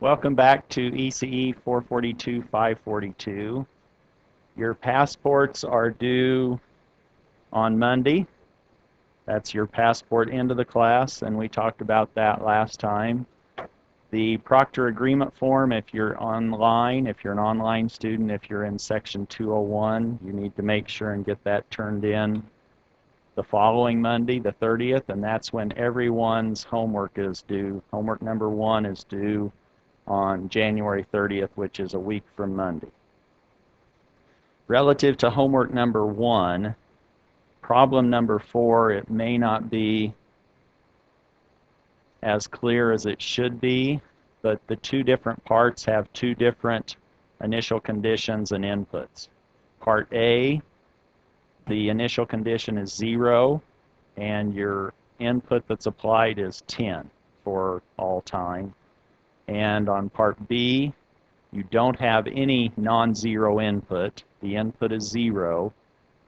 Welcome back to ECE 442-542. Your passports are due on Monday. That's your passport into the class, and we talked about that last time. The proctor agreement form, if you're online, if you're an online student, if you're in section 201, you need to make sure and get that turned in the following Monday, the 30th, and that's when everyone's homework is due. Homework number 1 is due on January 30th, which is a week from Monday. Relative to homework number 1, problem number 4, it may not be as clear as it should be, but the two different parts have two different initial conditions and inputs. Part A, the initial condition is 0, and your input that's applied is 10 for all time. And on part B, you don't have any non-zero input. The input is 0,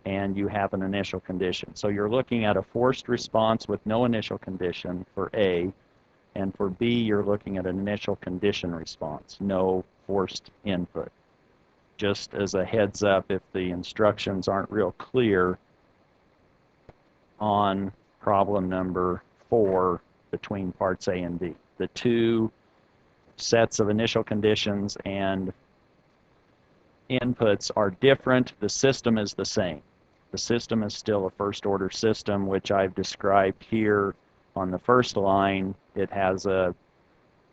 and you have an initial condition. So you're looking at a forced response with no initial condition for A, and for B, you're looking at an initial condition response, no forced input. Just as a heads up, if the instructions aren't real clear on problem number 4 between parts A and B. The two sets of initial conditions and inputs are different. The system is the same. The system is still a first order system, which I've described here on the first line. It has a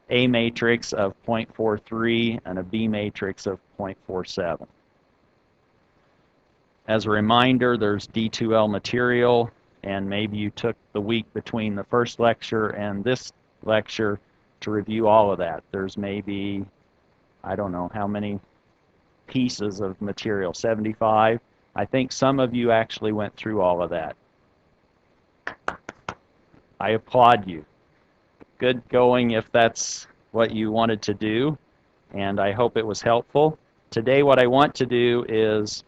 matrix of 0.43 and a B matrix of 0.47. As a reminder, there's D2L material, and maybe you took the week between the first lecture and this lecture to review all of that. There's maybe, I don't know how many pieces of material, 75. I think some of you actually went through all of that. I applaud you. Good going if that's what you wanted to do, and I hope it was helpful. Today what I want to do is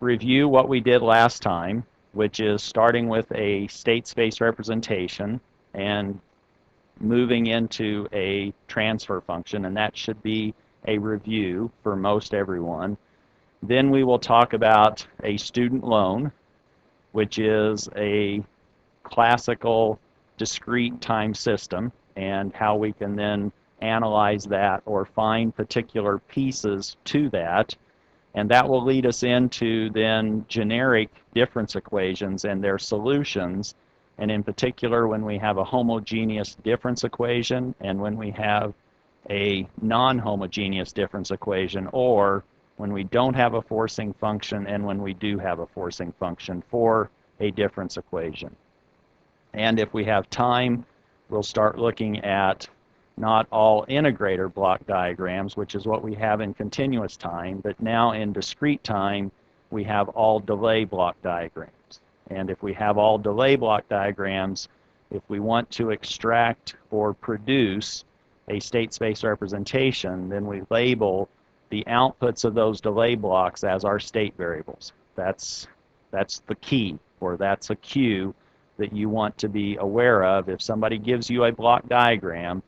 review what we did last time, which is starting with a state space representation and moving into a transfer function, and that should be a review for most everyone. Then we will talk about a student loan, which is a classical discrete time system, and how we can then analyze that or find particular pieces to that. And that will lead us into then generic difference equations and their solutions. And in particular, when we have a homogeneous difference equation and when we have a non-homogeneous difference equation, or when we don't have a forcing function and when we do have a forcing function for a difference equation. And if we have time, we'll start looking at not all integrator block diagrams, which is what we have in continuous time, but now in discrete time, we have all delay block diagrams. And if we have all delay block diagrams, if we want to extract or produce a state space representation, then we label the outputs of those delay blocks as our state variables. That's the key, or that's a cue that you want to be aware of. If somebody gives you a block diagram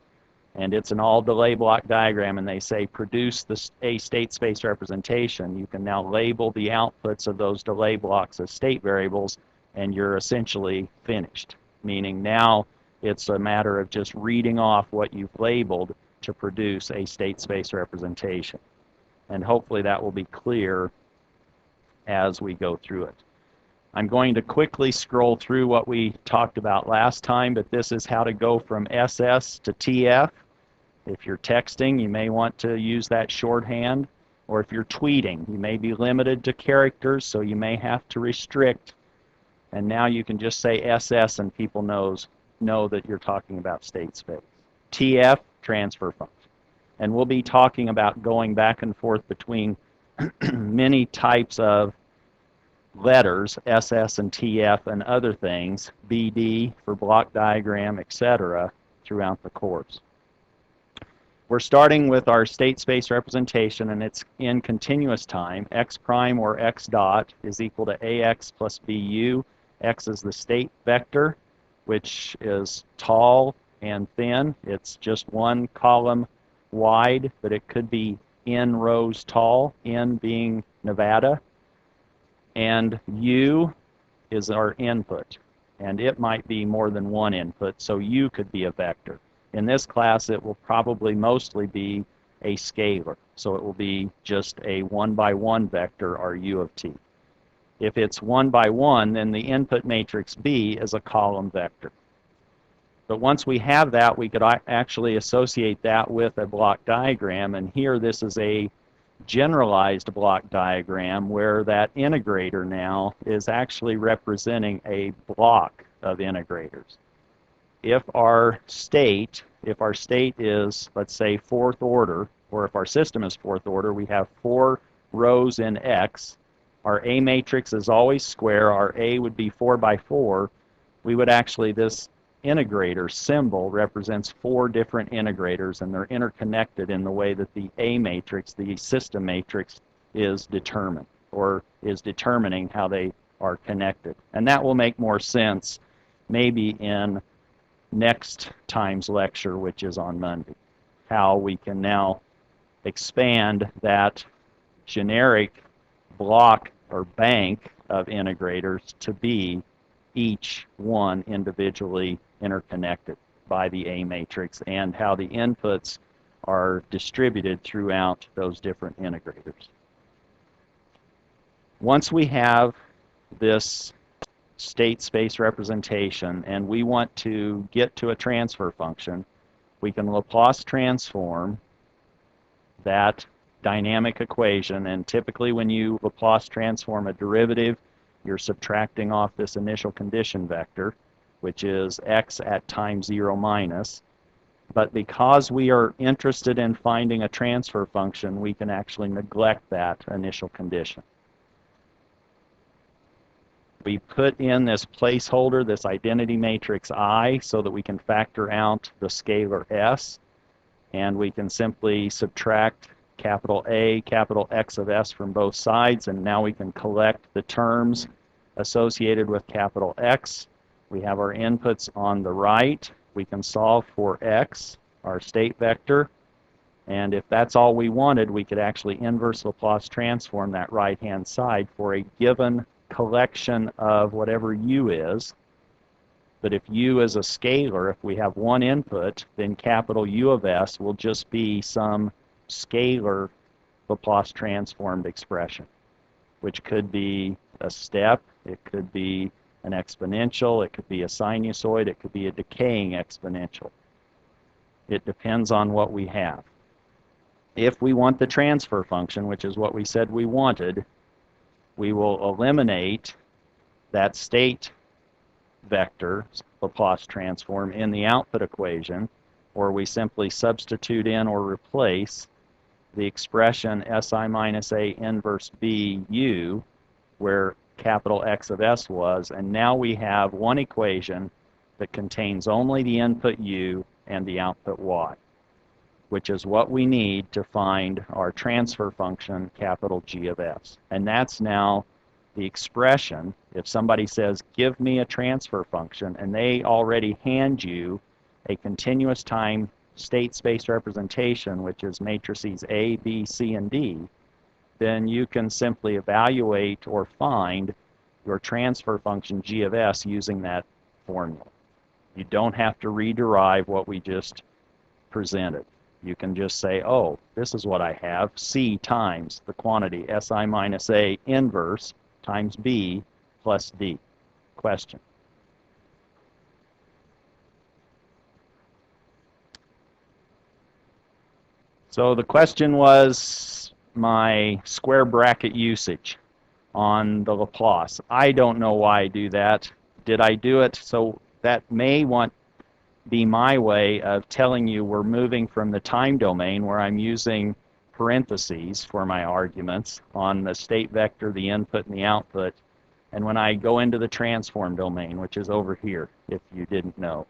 and it's an all delay block diagram and they say produce a state space representation, you can now label the outputs of those delay blocks as state variables, and you're essentially finished. Meaning now it's a matter of just reading off what you've labeled to produce a state space representation. And hopefully that will be clear as we go through it. I'm going to quickly scroll through what we talked about last time, but this is how to go from SS to TF. If you're texting, you may want to use that shorthand, or if you're tweeting, you may be limited to characters, so you may have to restrict. And now you can just say SS and people know that you're talking about state space. TF, transfer function. And we'll be talking about going back and forth between many types of letters, SS and TF and other things, BD for block diagram, etc., throughout the course. We're starting with our state space representation, and it's in continuous time. X prime or X dot is equal to AX plus BU. X is the state vector, which is tall and thin. It's just one column wide, but it could be n rows tall, n being Nevada, and U is our input, and it might be more than one input, so U could be a vector. In this class, it will probably mostly be a scalar, so it will be just a 1 by 1 vector, our U of t. If it's 1 by 1, then the input matrix B is a column vector. But once we have that, we could actually associate that with a block diagram, and here this is a generalized block diagram where that integrator now is actually representing a block of integrators. If our state is, let's say, fourth order, or if our system is fourth order, we have 4 rows in X. Our A matrix is always square. Our A would be 4 by 4. We would actually, this integrator symbol represents 4 different integrators, and they're interconnected in the way that the A matrix, the system matrix, is determined, or is determining how they are connected. And that will make more sense maybe in next time's lecture, which is on Monday, how we can now expand that generic block or bank of integrators to be each one individually interconnected by the A matrix, and how the inputs are distributed throughout those different integrators. Once we have this state space representation and we want to get to a transfer function, we can Laplace transform that dynamic equation, and typically when you Laplace transform a derivative, you're subtracting off this initial condition vector, which is x at time 0 minus. But because we are interested in finding a transfer function, we can actually neglect that initial condition. We put in this placeholder, this identity matrix I, so that we can factor out the scalar s, and we can simply subtract capital A, capital X of s from both sides, and now we can collect the terms associated with capital X. We have our inputs on the right. We can solve for x, our state vector, and if that's all we wanted, we could actually inverse Laplace transform that right-hand side for a given collection of whatever u is. But if u is a scalar, if we have one input, then capital U of s will just be some scalar Laplace transformed expression, which could be a step, it could be an exponential, it could be a sinusoid, it could be a decaying exponential. It depends on what we have. If we want the transfer function, which is what we said we wanted, we will eliminate that state vector Laplace transform in the output equation, or we simply substitute in or replace the expression si minus a inverse b u, where capital X of s was, and now we have one equation that contains only the input u and the output y, which is what we need to find our transfer function capital G of s. And that's now the expression. If somebody says, give me a transfer function, and they already hand you a continuous time state space representation, which is matrices A, B, C, and D, then you can simply evaluate or find your transfer function G of s using that formula. You don't have to rederive what we just presented. You can just say, oh, this is what I have, C times the quantity Si minus A inverse times B plus D. Question? So the question was my square bracket usage on the Laplace. I don't know why I do that. Did I do it? So that may be my way of telling you we're moving from the time domain, where I'm using parentheses for my arguments on the state vector, the input, and the output. And when I go into the transform domain, which is over here, if you didn't know,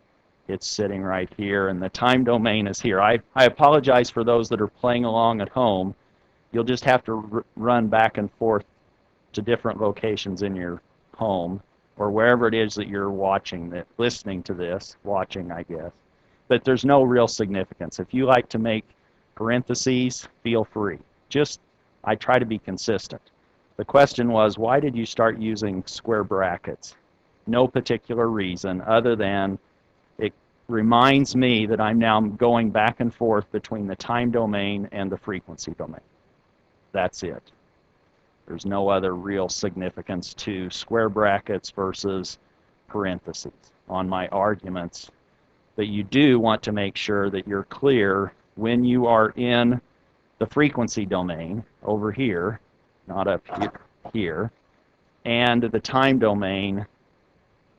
it's sitting right here, and the time domain is here. I apologize for those that are playing along at home. You'll just have to run back and forth to different locations in your home, or wherever it is that you're watching, listening to this, watching, I guess. But there's no real significance. If you like to make parentheses, feel free. Just, I try to be consistent. The question was, why did you start using square brackets? No particular reason other than it reminds me that I'm now going back and forth between the time domain and the frequency domain. That's it. There's no other real significance to square brackets versus parentheses on my arguments. But you do want to make sure that you're clear when you are in the frequency domain over here, not up here, and the time domain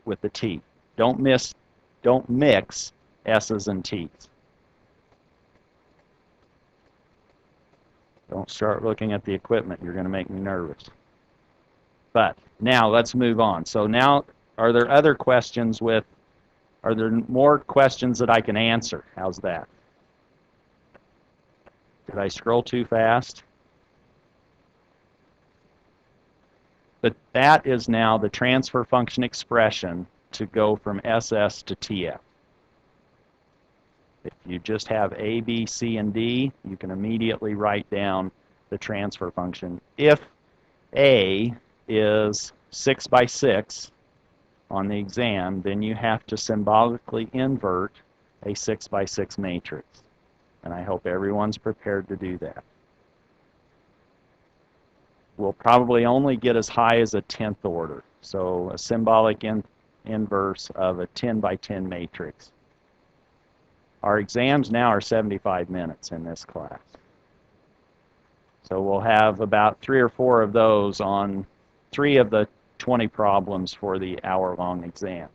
with the t. Don't mix s's and t's. Don't start looking at the equipment. You're going to make me nervous. But now let's move on. So now, are there other questions are there more questions that I can answer? How's that? Did I scroll too fast? But that is now the transfer function expression to go from SS to TF. If you just have A, B, C, and D, you can immediately write down the transfer function. If A is 6 by 6 on the exam, then you have to symbolically invert a 6 by 6 matrix. And I hope everyone's prepared to do that. We'll probably only get as high as a 10th order, so a symbolic inverse of a 10 by 10 matrix. Our exams now are 75 minutes in this class. So we'll have about 3 or 4 of those on 3 of the 20 problems for the hour-long exam.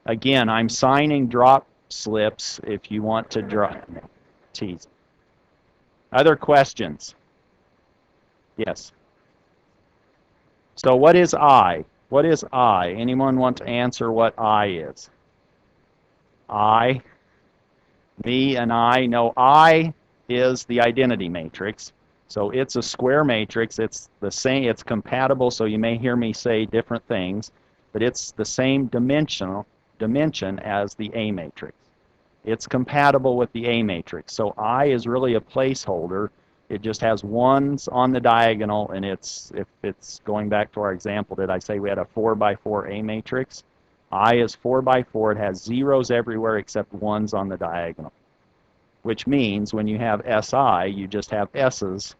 Again, I'm signing drop slips if you want to drop. Tease. Other questions? Yes. So what is I? What is I? Anyone want to answer what I is? I, me, and I. No, I is the identity matrix. So it's a square matrix. It's the same. It's compatible. So you may hear me say different things, but it's the same dimension as the A matrix. It's compatible with the A matrix. So I is really a placeholder. It just has ones on the diagonal, and if it's going back to our example, did I say we had a 4 by 4 A matrix? I is 4 by 4. It has zeros everywhere except ones on the diagonal, which means when you have SI, you just have S's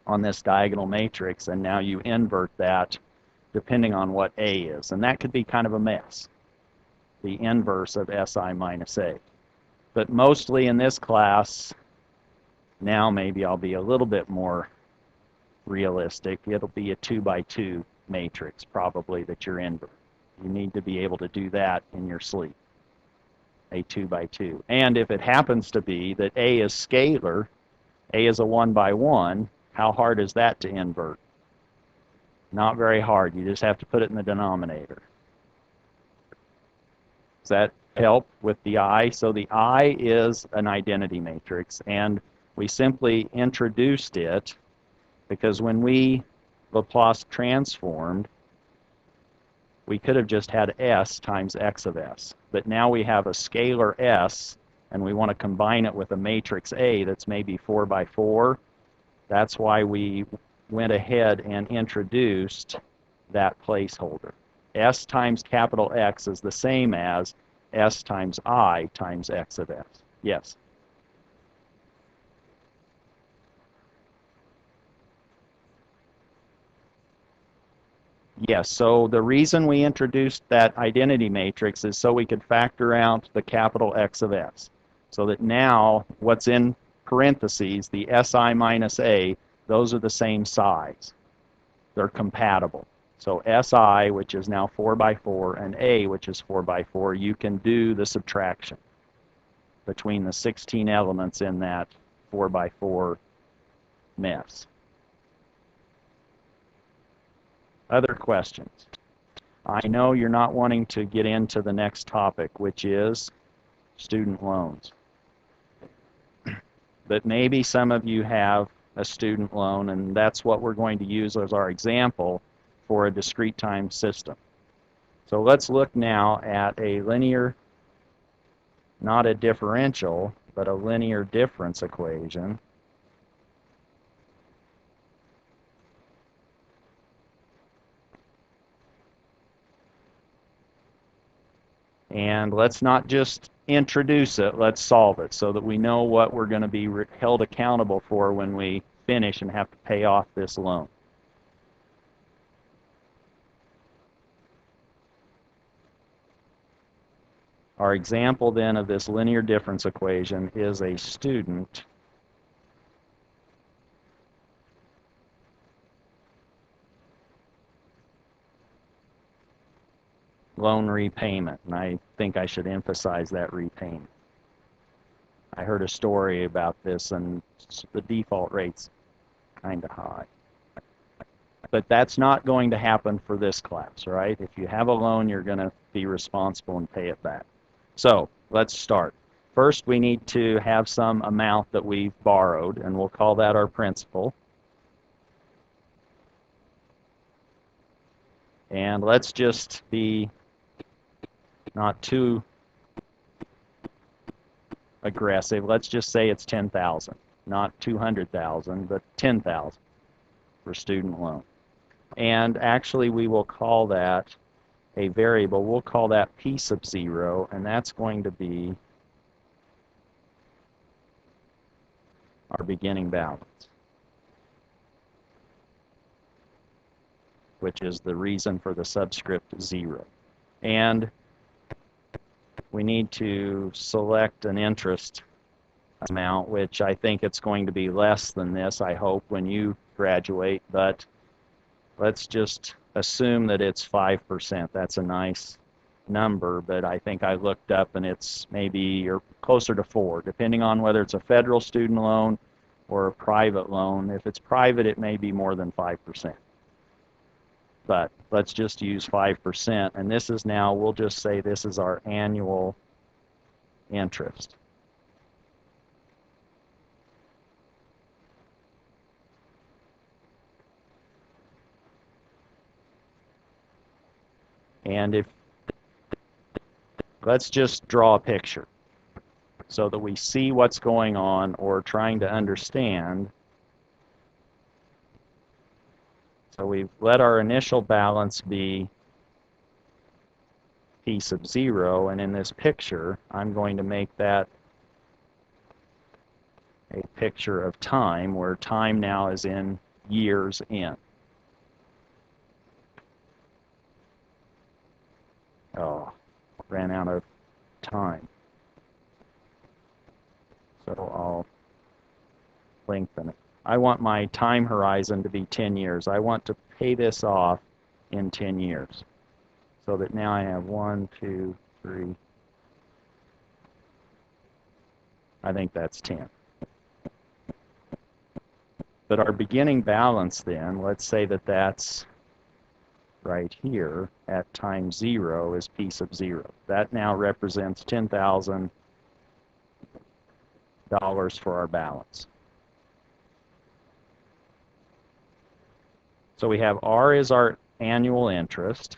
on this diagonal matrix, and now you invert that depending on what A is. And that could be kind of a mess, the inverse of SI minus A. But mostly in this class, now maybe I'll be a little bit more realistic. It'll be a 2 by 2 matrix probably that you're invert. You need to be able to do that in your sleep, a 2 by 2. And if it happens to be that A is scalar, A is a 1 by 1, how hard is that to invert? Not very hard. You just have to put it in the denominator. Does that help with the I? So the I is an identity matrix, and we simply introduced it because when we Laplace transformed, we could have just had S times X of S. But now we have a scalar S, and we want to combine it with a matrix A that's maybe 4 by 4. That's why we went ahead and introduced that placeholder. S times capital X is the same as S times I times X of S. Yes? Yes, so the reason we introduced that identity matrix is so we could factor out the capital X of S. So that now what's in parentheses, the SI minus A, those are the same size. They're compatible. So SI, which is now 4 by 4, and A, which is 4 by 4, you can do the subtraction between the 16 elements in that 4 by 4 mess. Other questions? I know you're not wanting to get into the next topic, which is student loans. But maybe some of you have a student loan, and that's what we're going to use as our example for a discrete time system. So let's look now at a linear, not a differential, but a linear difference equation. And let's not just introduce it, let's solve it so that we know what we're going to be held accountable for when we finish and have to pay off this loan. Our example then of this linear difference equation is a student loan repayment, and I think I should emphasize that repayment. I heard a story about this, and the default rate's kind of high. But that's not going to happen for this class, right? If you have a loan, you're going to be responsible and pay it back. So let's start. First, we need to have some amount that we've borrowed, and we'll call that our principal. And let's just be not too aggressive. Let's just say it's 10,000, not 200,000, but 10,000 for student loan. And actually, we will call that a variable. We'll call that p sub 0, and that's going to be our beginning balance, which is the reason for the subscript 0. And we need to select an interest amount, which I think it's going to be less than this, I hope, when you graduate, but let's just assume that it's 5%. That's a nice number, but I think I looked up and it's maybe or closer to 4, depending on whether it's a federal student loan or a private loan. If it's private, it may be more than 5%. But let's just use 5%, and this is now, we'll just say this is our annual interest. And let's just draw a picture so that we see what's going on or trying to understand. So we've let our initial balance be p sub 0, and in this picture, I'm going to make that a picture of time, where time now is in years in. Oh, ran out of time. So I'll lengthen it. I want my time horizon to be 10 years. I want to pay this off in 10 years. So that now I have 1, 2, 3. I think that's 10. But our beginning balance then, let's say that that's right here at time 0 is p sub 0. That now represents $10,000 for our balance. So we have R is our annual interest.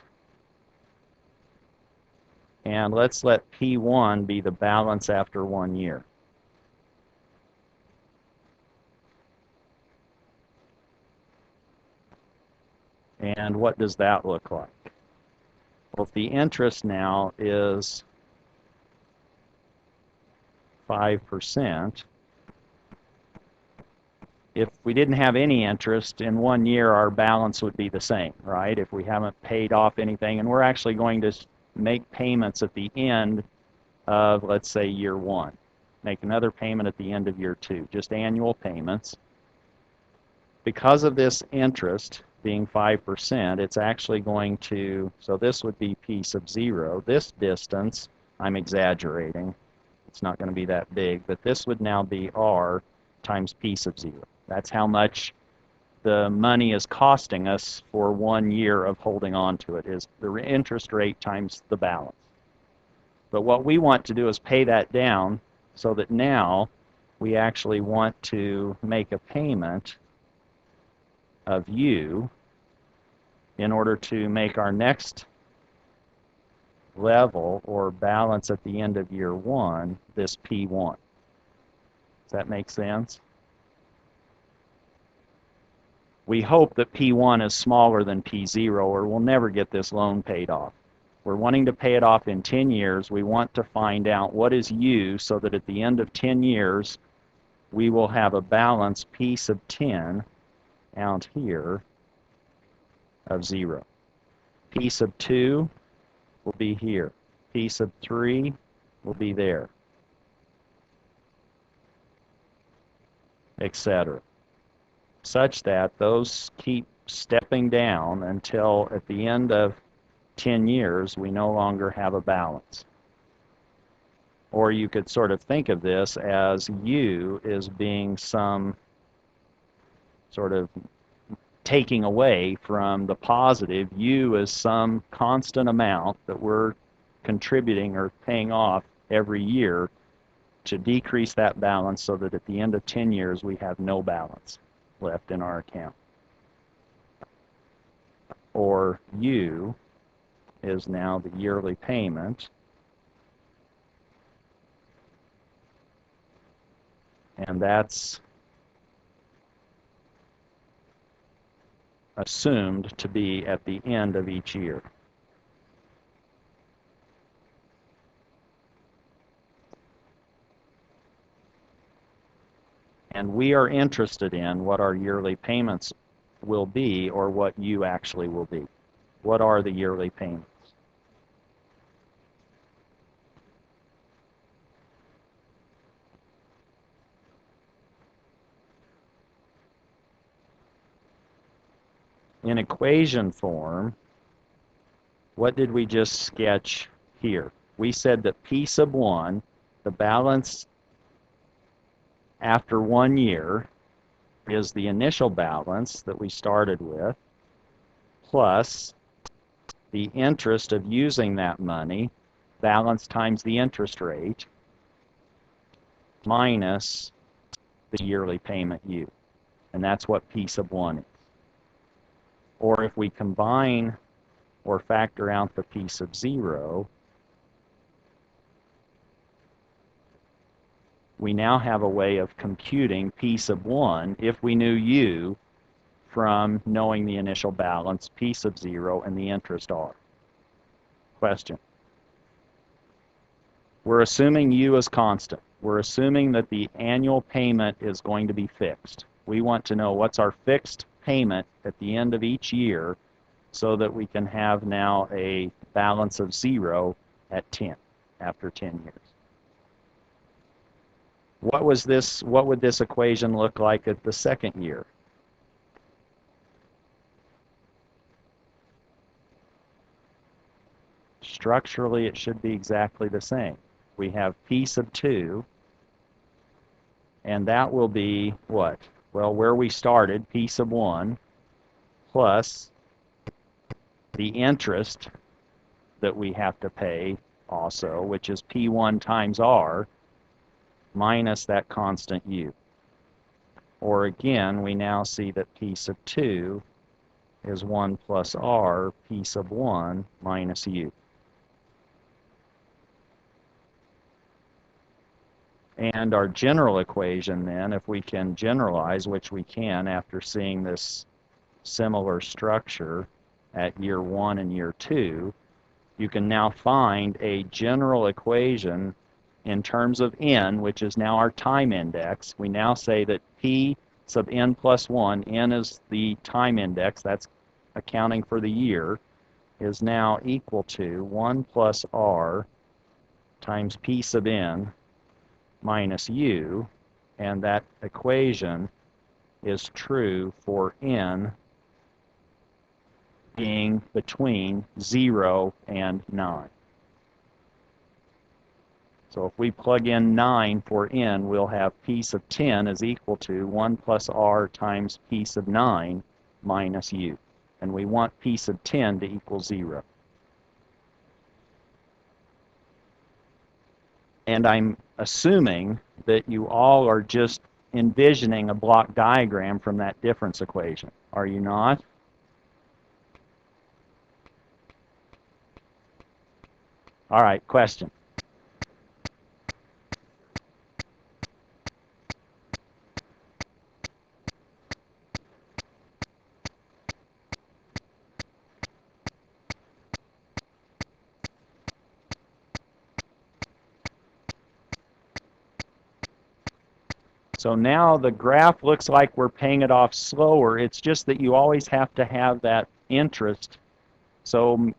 And let's let P1 be the balance after 1 year. And what does that look like? Well, if the interest now is 5%, if we didn't have any interest in 1 year, our balance would be the same, right? If we haven't paid off anything, and we're actually going to make payments at the end of, let's say, year 1. Make another payment at the end of year 2, just annual payments. Because of this interest being 5%, it's actually going to, so this would be p sub 0. This distance, I'm exaggerating, it's not going to be that big, but this would now be R times p sub 0. That's how much the money is costing us for 1 year of holding on to it, is the interest rate times the balance. But what we want to do is pay that down so that now we actually want to make a payment of U in order to make our next level or balance at the end of year 1 this P1. Does that make sense? We hope that P1 is smaller than P0 or we'll never get this loan paid off. We're wanting to pay it off in 10 years. We want to find out what is U so that at the end of 10 years, we will have a balance P sub 10 out here of 0. P sub 2 will be here. P sub 3 will be there, etc. Such that those keep stepping down until at the end of 10 years we no longer have a balance. Or you could sort of think of this as U is being some sort of taking away from the positive. U is some constant amount that we're contributing or paying off every year to decrease that balance so that at the end of 10 years we have no balance left in our account. Or U is now the yearly payment, and that's assumed to be at the end of each year. And we are interested in what our yearly payments will be or what U actually will be. What are the yearly payments? In equation form, what did we just sketch here? We said that P sub 1, the balance after 1 year, is the initial balance that we started with, plus the interest of using that money, balance times the interest rate, minus the yearly payment U. And that's what P sub 1 is. Or if we combine or factor out the P sub 0, we now have a way of computing P sub 1 if we knew U from knowing the initial balance, P sub 0, and the interest R. Question. We're assuming U is constant. We're assuming that the annual payment is going to be fixed. We want to know what's our fixed payment at the end of each year so that we can have now a balance of 0 at 10 after 10 years. What would this equation look like at the second year? Structurally, it should be exactly the same. We have P sub 2, and that will be what? Well, where we started, P sub 1, plus the interest that we have to pay also, which is P1 times R, minus that constant U. Or again, we now see that P sub 2 is 1 plus R, P sub 1 minus U. And our general equation then, if we can generalize, which we can after seeing this similar structure at year 1 and year 2, you can now find a general equation in terms of n, which is now our time index. We now say that P sub n plus 1, n is the time index, that's accounting for the year, is now equal to 1 plus R times P sub n minus U, and that equation is true for n being between 0 and 9. So if we plug in 9 for n, we'll have P sub 10 is equal to 1 plus R times P sub 9 minus U. And we want P sub 10 to equal 0. And I'm assuming that you all are just envisioning a block diagram from that difference equation. Are you not? All right, question. So now the graph looks like we're paying it off slower. It's just that you always have to have that interest. So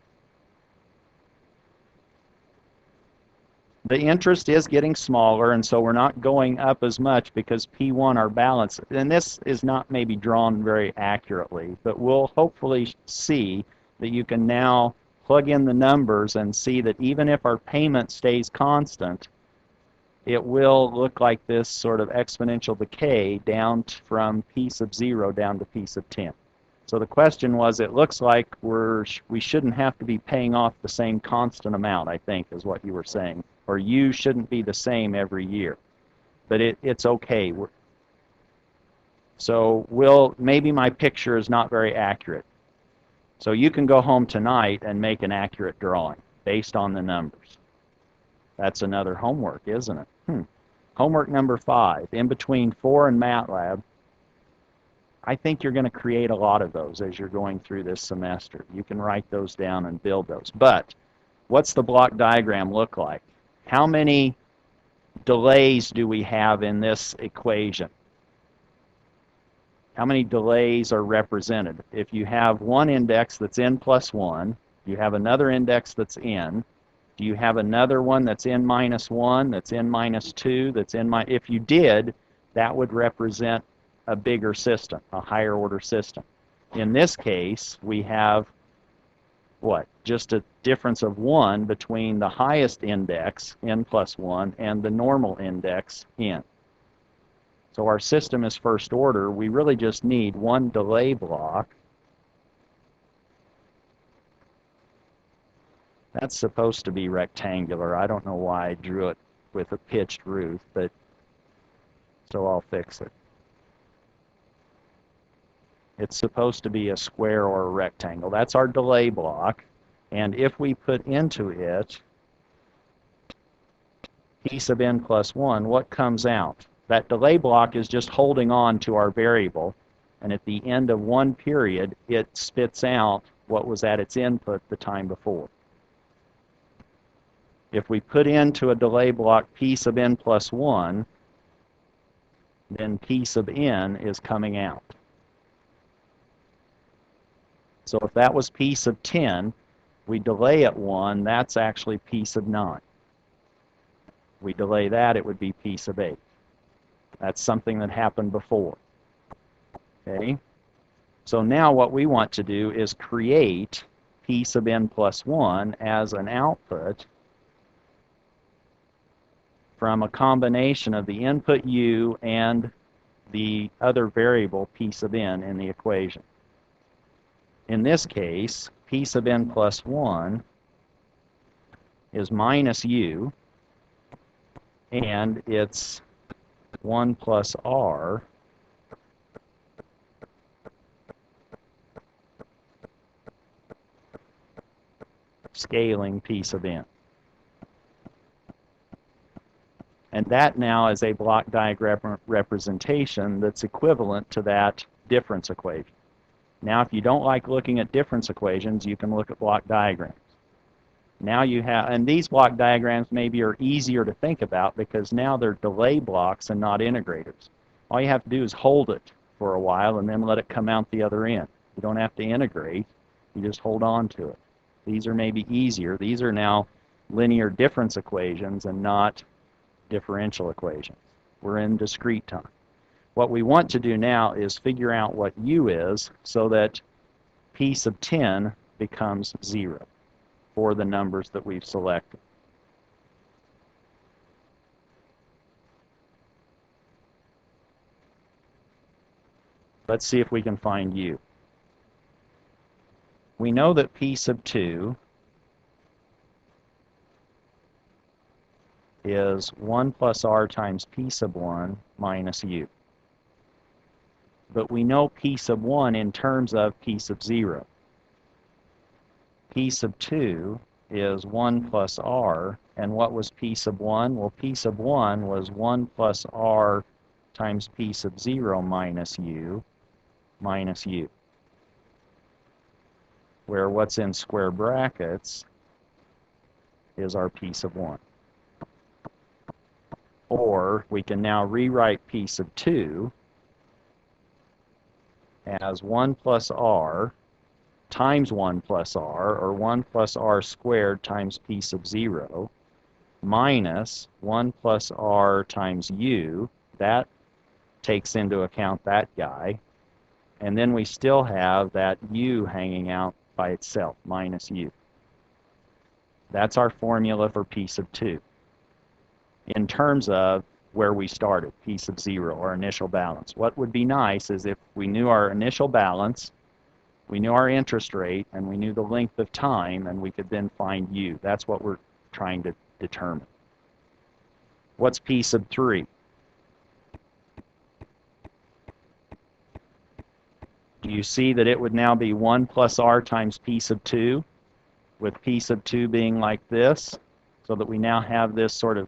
the interest is getting smaller, and so we're not going up as much because P1 our balance. And this is not maybe drawn very accurately, but we'll hopefully see that you can now plug in the numbers and see that even if our payment stays constant, it will look like this sort of exponential decay down from P sub 0 down to P sub 10. So the question was, it looks like we shouldn't have to be paying off the same constant amount, I think, is what you were saying. Or U shouldn't be the same every year. But it's okay. So maybe my picture is not very accurate. So you can go home tonight and make an accurate drawing based on the numbers. That's another homework, isn't it? Homework number 5, in between 4 and MATLAB. I think you're going to create a lot of those as you're going through this semester. You can write those down and build those. But what's the block diagram look like? How many delays do we have in this equation? How many delays are represented? If you have one index that's n plus 1, you have another index that's n. Do you have another one that's n minus 1, that's n minus 2, that's n minus... If you did, that would represent a bigger system, a higher order system. In this case, we have, what? Just a difference of 1 between the highest index, n plus 1, and the normal index, n. So our system is first order. We really just need one delay block. That's supposed to be rectangular. I don't know why I drew it with a pitched roof, but so I'll fix it. It's supposed to be a square or a rectangle. That's our delay block. And if we put into it P sub n plus 1, what comes out? That delay block is just holding on to our variable. And at the end of one period, it spits out what was at its input the time before. If we put into a delay block P sub n plus 1, then P sub n is coming out. So if that was P sub 10, we delay at 1, that's actually P sub 9. We delay that, it would be P sub 8. That's something that happened before. Okay? So now what we want to do is create P sub n plus 1 as an output from a combination of the input u and the other variable P sub n in the equation. In this case, P sub n plus 1 is minus u, and it's 1 plus r scaling P sub n. And that now is a block diagram representation that's equivalent to that difference equation. Now, if you don't like looking at difference equations, you can look at block diagrams. Now you have, and these block diagrams maybe are easier to think about because now they're delay blocks and not integrators. All you have to do is hold it for a while and then let it come out the other end. You don't have to integrate, you just hold on to it. These are maybe easier. These are now linear difference equations and not differential equations. We're in discrete time. What we want to do now is figure out what u is so that P sub 10 becomes 0 for the numbers that we've selected. Let's see if we can find u. We know that P sub 2 is 1 plus r times P sub 1 minus u. But we know P sub 1 in terms of P sub 0. P sub 2 is 1 plus r, and what was P sub 1? Well, P sub 1 was 1 plus r times P sub 0 minus u, where what's in square brackets is our P sub 1. Or we can now rewrite p sub 2 as 1 plus r times 1 plus r, or 1 plus r squared times p sub 0, minus 1 plus r times u. That takes into account that guy. And then we still have that u hanging out by itself, minus u. That's our formula for p sub 2 in terms of where we started, p sub 0, our initial balance. What would be nice is if we knew our initial balance, we knew our interest rate, and we knew the length of time, and we could then find u. That's what we're trying to determine. What's p sub 3? Do you see that it would now be 1 plus r times p sub 2, with p sub 2 being like this, so that we now have this sort of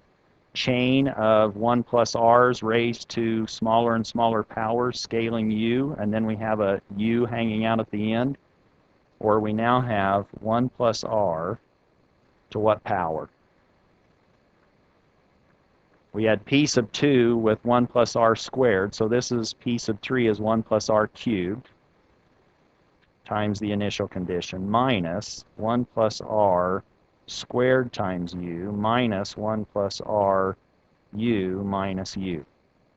chain of 1 plus r's raised to smaller and smaller powers scaling u, and then we have a u hanging out at the end? Or we now have 1 plus r to what power? We had p sub 2 with 1 plus r squared, so this is p sub 3 is 1 plus r cubed times the initial condition, minus 1 plus r squared times u, minus 1 plus r u minus u.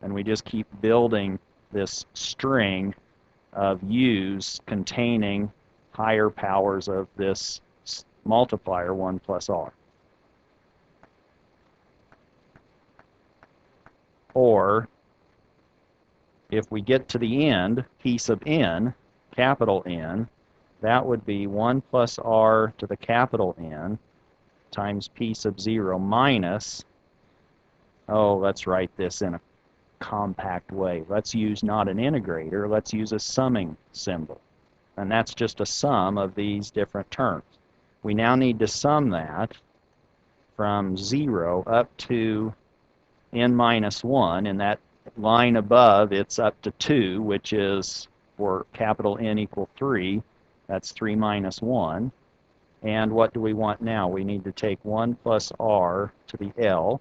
And we just keep building this string of u's containing higher powers of this multiplier 1 plus r. Or, if we get to the end, p sub n, capital N, that would be 1 plus r to the capital N times p sub 0 minus, oh, let's write this in a compact way. Let's use not an integrator, let's use a summing symbol. And that's just a sum of these different terms. We now need to sum that from 0 up to n minus 1. In that line above, it's up to 2, which is for capital N equal 3. That's 3 minus 1. And what do we want now? We need to take 1 plus r to the L,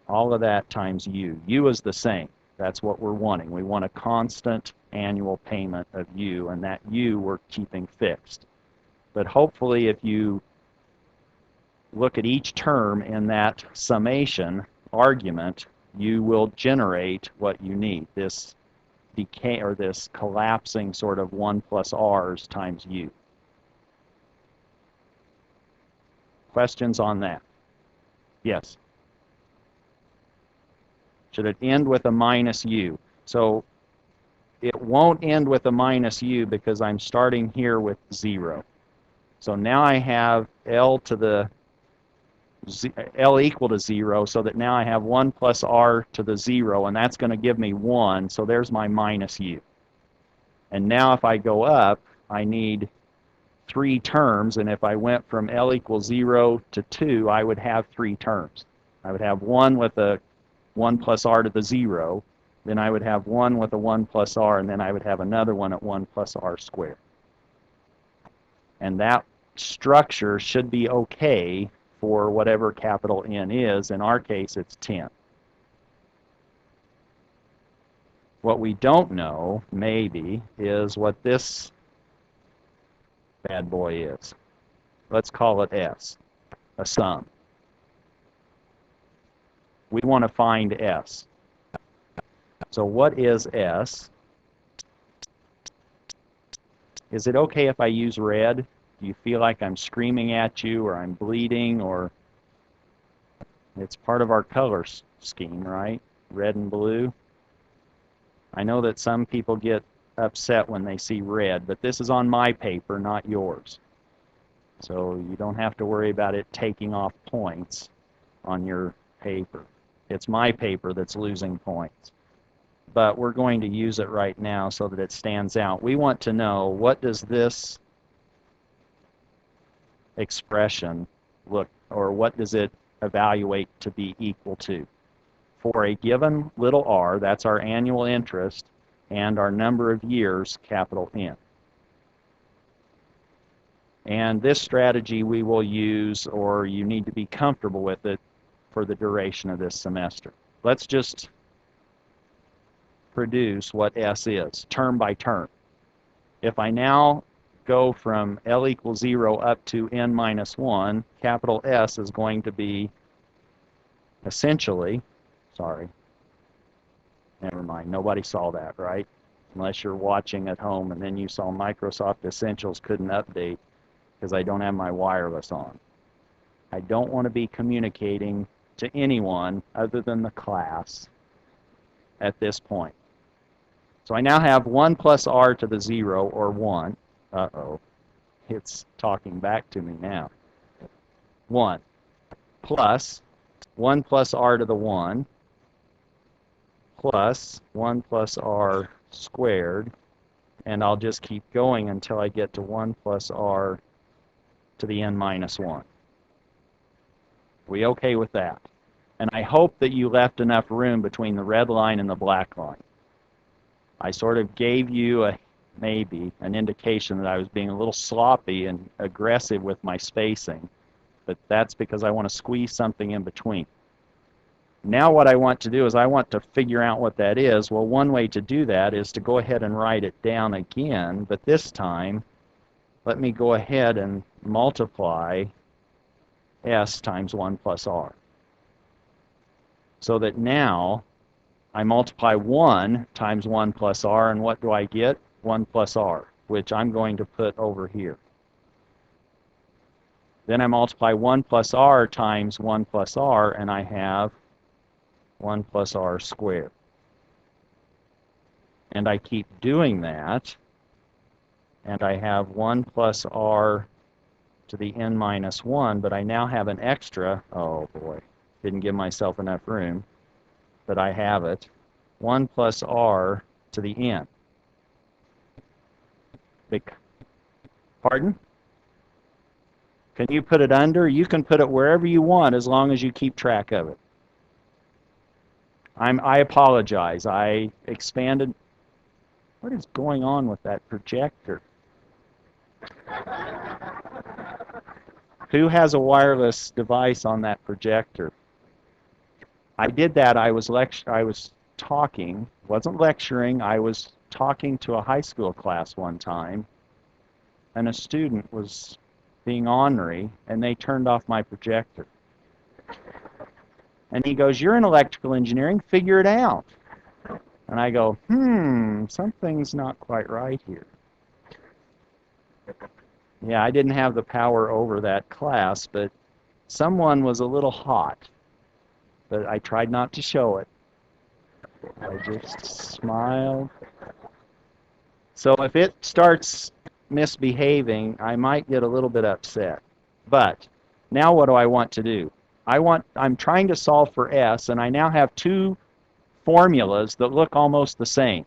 all of that times u. U is the same. That's what we're wanting. We want a constant annual payment of u, and that u we're keeping fixed. But hopefully if you look at each term in that summation argument, you will generate what you need, this decay, or this collapsing sort of 1 plus r's times u. Questions on that? Yes? Should it end with a minus u? So it won't end with a minus u because I'm starting here with 0. So now I have L to the L equal to 0, so that now I have 1 plus r to the 0, and that's going to give me 1, so there's my minus u. And now if I go up, I need 3 terms, and if I went from L equals 0 to 2, I would have 3 terms. I would have 1 with a 1 plus r to the 0, then I would have 1 with a 1 plus r, and then I would have another one at 1 plus r squared. And that structure should be okay for whatever capital N is. In our case, it's 10. What we don't know, maybe, is what this bad boy is. Let's call it S, a sum. We want to find S. So what is S? Is it okay if I use red? Do you feel like I'm screaming at you, or I'm bleeding, or it's part of our color scheme, right? Red and blue. I know that some people get upset when they see red, but this is on my paper, not yours. So you don't have to worry about it taking off points on your paper. It's my paper that's losing points. But we're going to use it right now so that it stands out. We want to know, what does this expression look, or what does it evaluate to be equal to? For a given little r, that's our annual interest, and our number of years, capital N. And this strategy we will use, or you need to be comfortable with it, for the duration of this semester. Let's just produce what S is, term by term. If I now go from L equals 0 up to n minus 1, capital S is going to be essentially, sorry, never mind, nobody saw that, right? Unless you're watching at home and then you saw Microsoft Essentials couldn't update because I don't have my wireless on. I don't want to be communicating to anyone other than the class at this point. So I now have 1 plus r to the 0, or 1. Uh-oh. It's talking back to me now. 1 plus 1 plus r to the 1 plus 1 plus r squared, and I'll just keep going until I get to 1 plus r to the n minus 1. We okay with that? And I hope that you left enough room between the red line and the black line. I sort of gave you maybe an indication that I was being a little sloppy and aggressive with my spacing, but that's because I want to squeeze something in between. Now what I want to do is I want to figure out what that is. Well, one way to do that is to go ahead and write it down again, but this time let me go ahead and multiply S times 1 plus R. So that now I multiply 1 times 1 plus r, and what do I get? 1 plus r, which I'm going to put over here. Then I multiply 1 plus r times 1 plus r, and I have 1 plus r squared. And I keep doing that, and I have 1 plus r to the n minus 1, but I now have an extra, oh boy, didn't give myself enough room, but I have it, 1 plus r to the n. Pardon? Can you put it under? You can put it wherever you want as long as you keep track of it. I apologize. I expanded. What is going on with that projector? Who has a wireless device on that projector? I did that. I was talking, wasn't lecturing. I was talking to a high school class one time, and a student was being ornery, and they turned off my projector. And he goes, "You're in electrical engineering, figure it out." And I go, something's not quite right here. Yeah, I didn't have the power over that class, but someone was a little hot. But I tried not to show it. I just smiled. So if it starts misbehaving, I might get a little bit upset. But now what do I want to do? I'm trying to solve for S, and I now have two formulas that look almost the same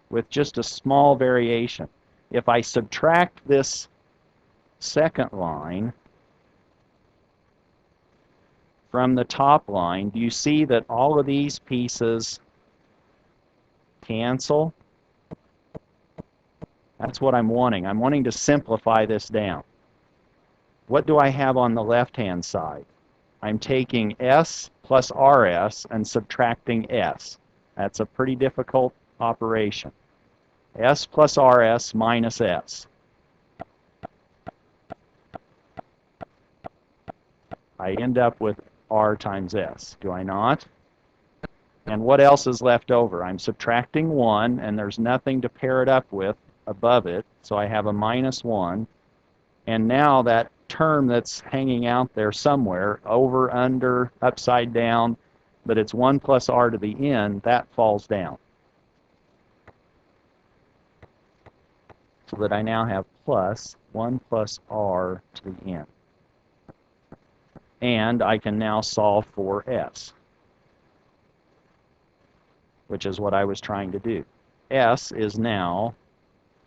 with just a small variation. If I subtract this second line from the top line, do you see that all of these pieces cancel? That's what I'm wanting. I'm wanting to simplify this down. What do I have on the left-hand side? I'm taking S plus RS and subtracting S. That's a pretty difficult operation. S plus RS minus S. I end up with R times S, do I not? And what else is left over? I'm subtracting 1, and there's nothing to pair it up with above it, so I have a minus 1. And now that term that's hanging out there somewhere, over, under, upside down, but it's 1 plus R to the n, that falls down. So that I now have plus 1 plus R to the n. And I can now solve for S, which is what I was trying to do. S is now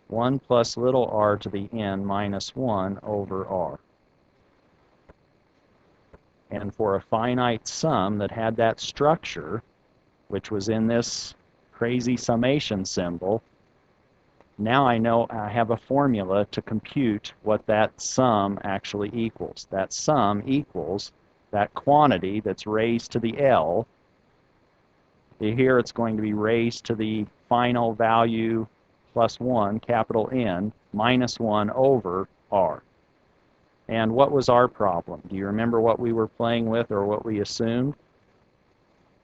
1 plus little r to the n minus 1 over r. And for a finite sum that had that structure, which was in this crazy summation symbol, now I know I have a formula to compute what that sum actually equals. That sum equals that quantity that's raised to the L, here it's going to be raised to the final value plus 1, capital N, minus 1 over R. And what was our problem? Do you remember what we were playing with or what we assumed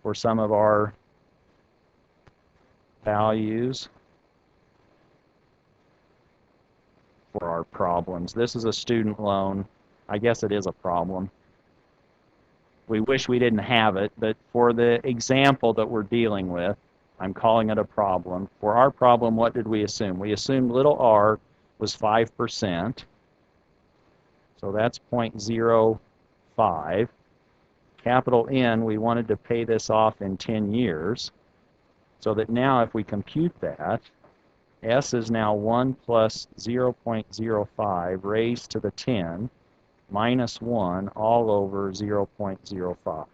for some of our values for our problems? This is a student loan. I guess it is a problem. We wish we didn't have it, but for the example that we're dealing with, I'm calling it a problem. For our problem, what did we assume? We assumed little r was 5%. So that's 0.05. Capital N, we wanted to pay this off in 10 years. So that now if we compute that, S is now 1 plus 0.05 raised to the 10 minus 1 all over 0.05.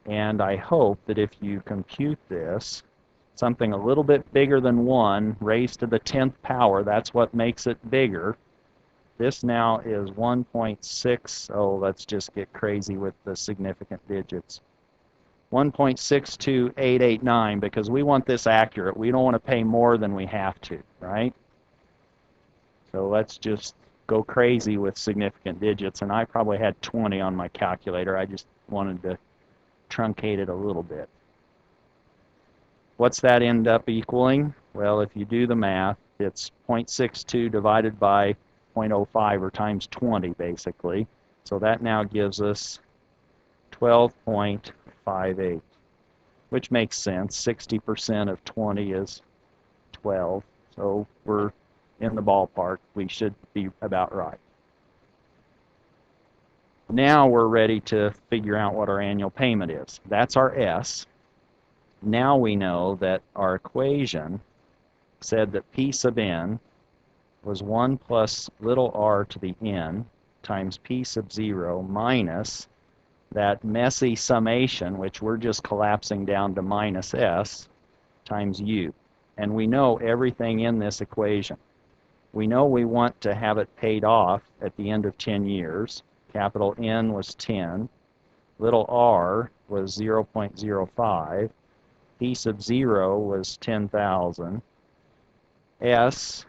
And I hope that if you compute this, something a little bit bigger than 1 raised to the 10th power, that's what makes it bigger. This now is 1.6, oh, let's just get crazy with the significant digits. 1.62889, because we want this accurate. We don't want to pay more than we have to, right? So let's just go crazy with significant digits, and I probably had 20 on my calculator. I just wanted to truncate it a little bit. What's that end up equaling? Well, if you do the math, it's 0.62 divided by 0.05, or times 20, basically. So that now gives us 12.58, which makes sense. 60% of 20 is 12. So we're in the ballpark. We should be about right. Now we're ready to figure out what our annual payment is. That's our S. Now we know that our equation said that P sub n was 1 plus little r to the n times P sub 0 minus that messy summation, which we're just collapsing down to minus S, times U. And we know everything in this equation. We know we want to have it paid off at the end of 10 years. Capital N was 10. Little r was 0.05. P sub 0 was 10,000. S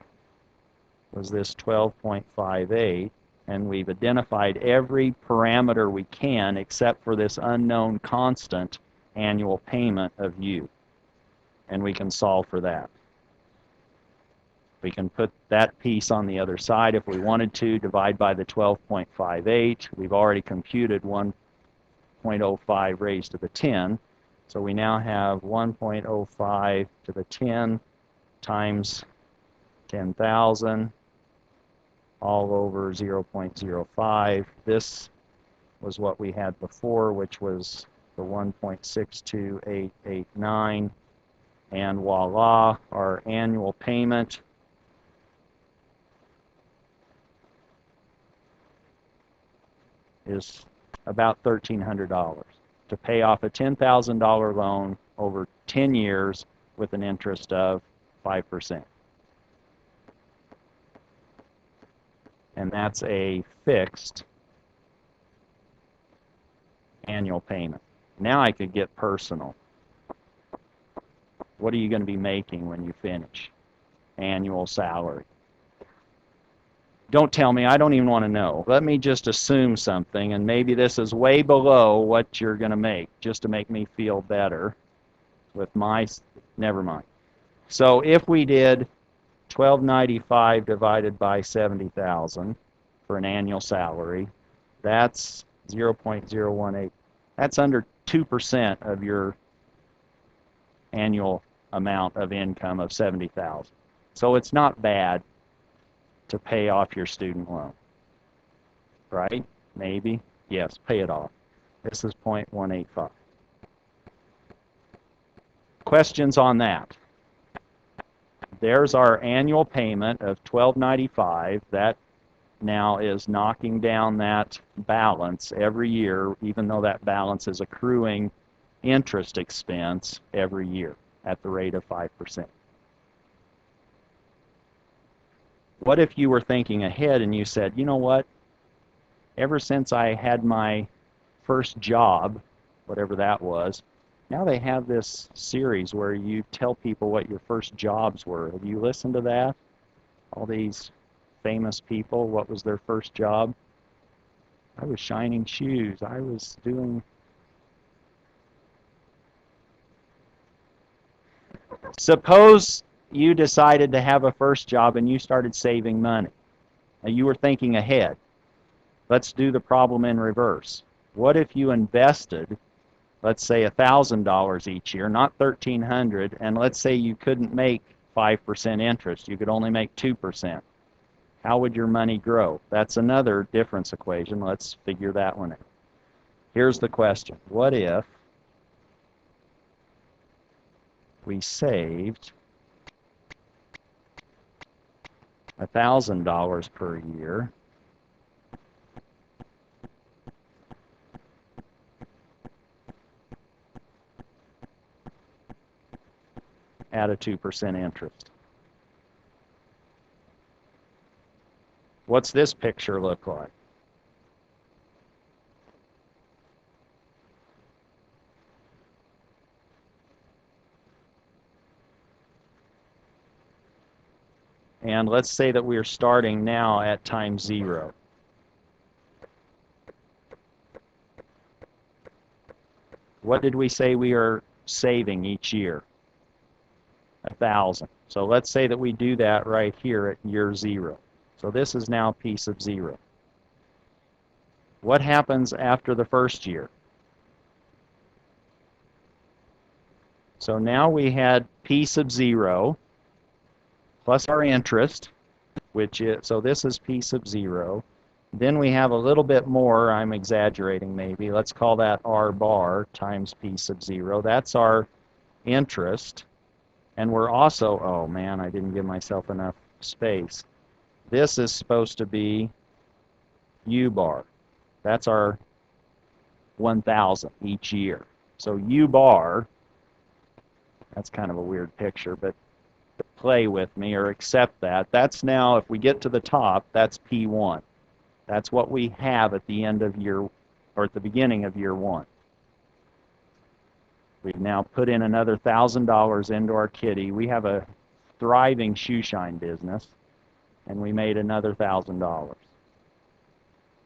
was this 12.58. And we've identified every parameter we can except for this unknown constant annual payment of U. And we can solve for that. We can put that piece on the other side if we wanted to, divide by the 12.58. We've already computed 1.05 raised to the 10. So we now have 1.05 to the 10 times 10,000 all over 0.05. This was what we had before, which was the 1.62889. And voila, our annual payment is about $1,300 to pay off a $10,000 loan over 10 years with an interest of 5%. And that's a fixed annual payment. Now I could get personal. What are you going to be making when you finish? Annual salary. Don't tell me, I don't even want to know. Let me just assume something, and maybe this is way below what you're going to make, just to make me feel better with my, never mind. So if we did $1,295 divided by 70,000 for an annual salary, that's 0.018. That's under 2% of your annual amount of income of 70,000. So it's not bad to pay off your student loan, right? Maybe, yes, pay it off. This is 0.185. Questions on that? There's our annual payment of $1,295. That now is knocking down that balance every year, even though that balance is accruing interest expense every year at the rate of 5%. What if you were thinking ahead and you said, you know what? ever since I had my first job, whatever that was, now they have this series where you tell people what your first jobs were. Have you listened to that? All these famous people, what was their first job? I was shining shoes. I was doing... Suppose you decided to have a first job and you started saving money. Now you were thinking ahead. Let's do the problem in reverse. What if you invested, let's say $1,000 each year, not $1,300, and let's say you couldn't make 5% interest, you could only make 2%. How would your money grow? That's another difference equation. Let's figure that one out. Here's the question. What if we saved $1,000 per year at a 2% interest? What's this picture look like? And let's say that we're starting now at time 0. What did we say we are saving each year? 1,000. So let's say that we do that right here at year 0. So this is now P sub 0. What happens after the first year? So now we had P sub 0 plus our interest, which is, so this is P sub 0. Then we have a little bit more, I'm exaggerating maybe, let's call that R bar times P sub 0. That's our interest. And we're also, oh man, I didn't give myself enough space. This is supposed to be U bar. That's our 1,000 each year. So U bar, that's kind of a weird picture, but play with me or accept that. That's now, if we get to the top, that's P1. That's what we have at the end of year, or at the beginning of year 1. We've now put in another $1,000 into our kitty. We have a thriving shoe shine business, and we made another $1,000.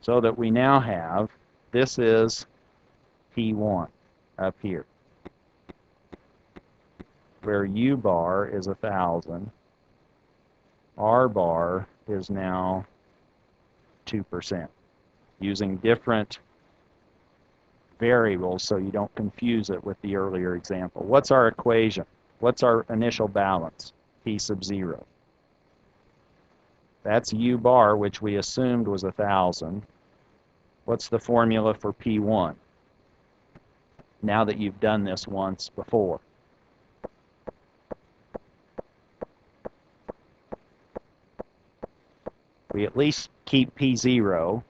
So that we now have, this is P1 up here, where U bar is 1,000, R bar is now 2%, using different variables so you don't confuse it with the earlier example. What's our equation? What's our initial balance? P sub 0. That's U bar, which we assumed was 1,000. What's the formula for P1? Now that you've done this once before. We at least keep P0,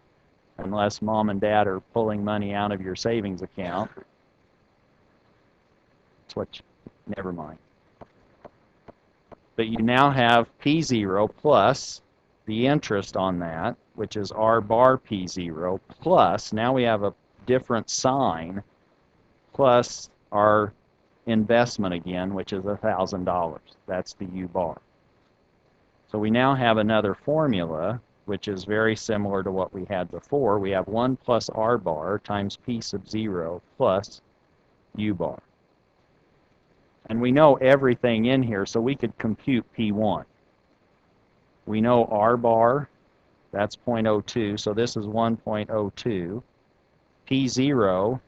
unless mom and dad are pulling money out of your savings account. That's what never mind. But you now have P0 plus the interest on that, which is R bar P0, plus, now we have a different sign, plus our investment again, which is $1,000. That's the U bar. So we now have another formula, which is very similar to what we had before. We have 1 plus R bar times P sub 0 plus U bar. And we know everything in here, so we could compute P1. We know R bar, that's 0.02, so this is 1.02. P0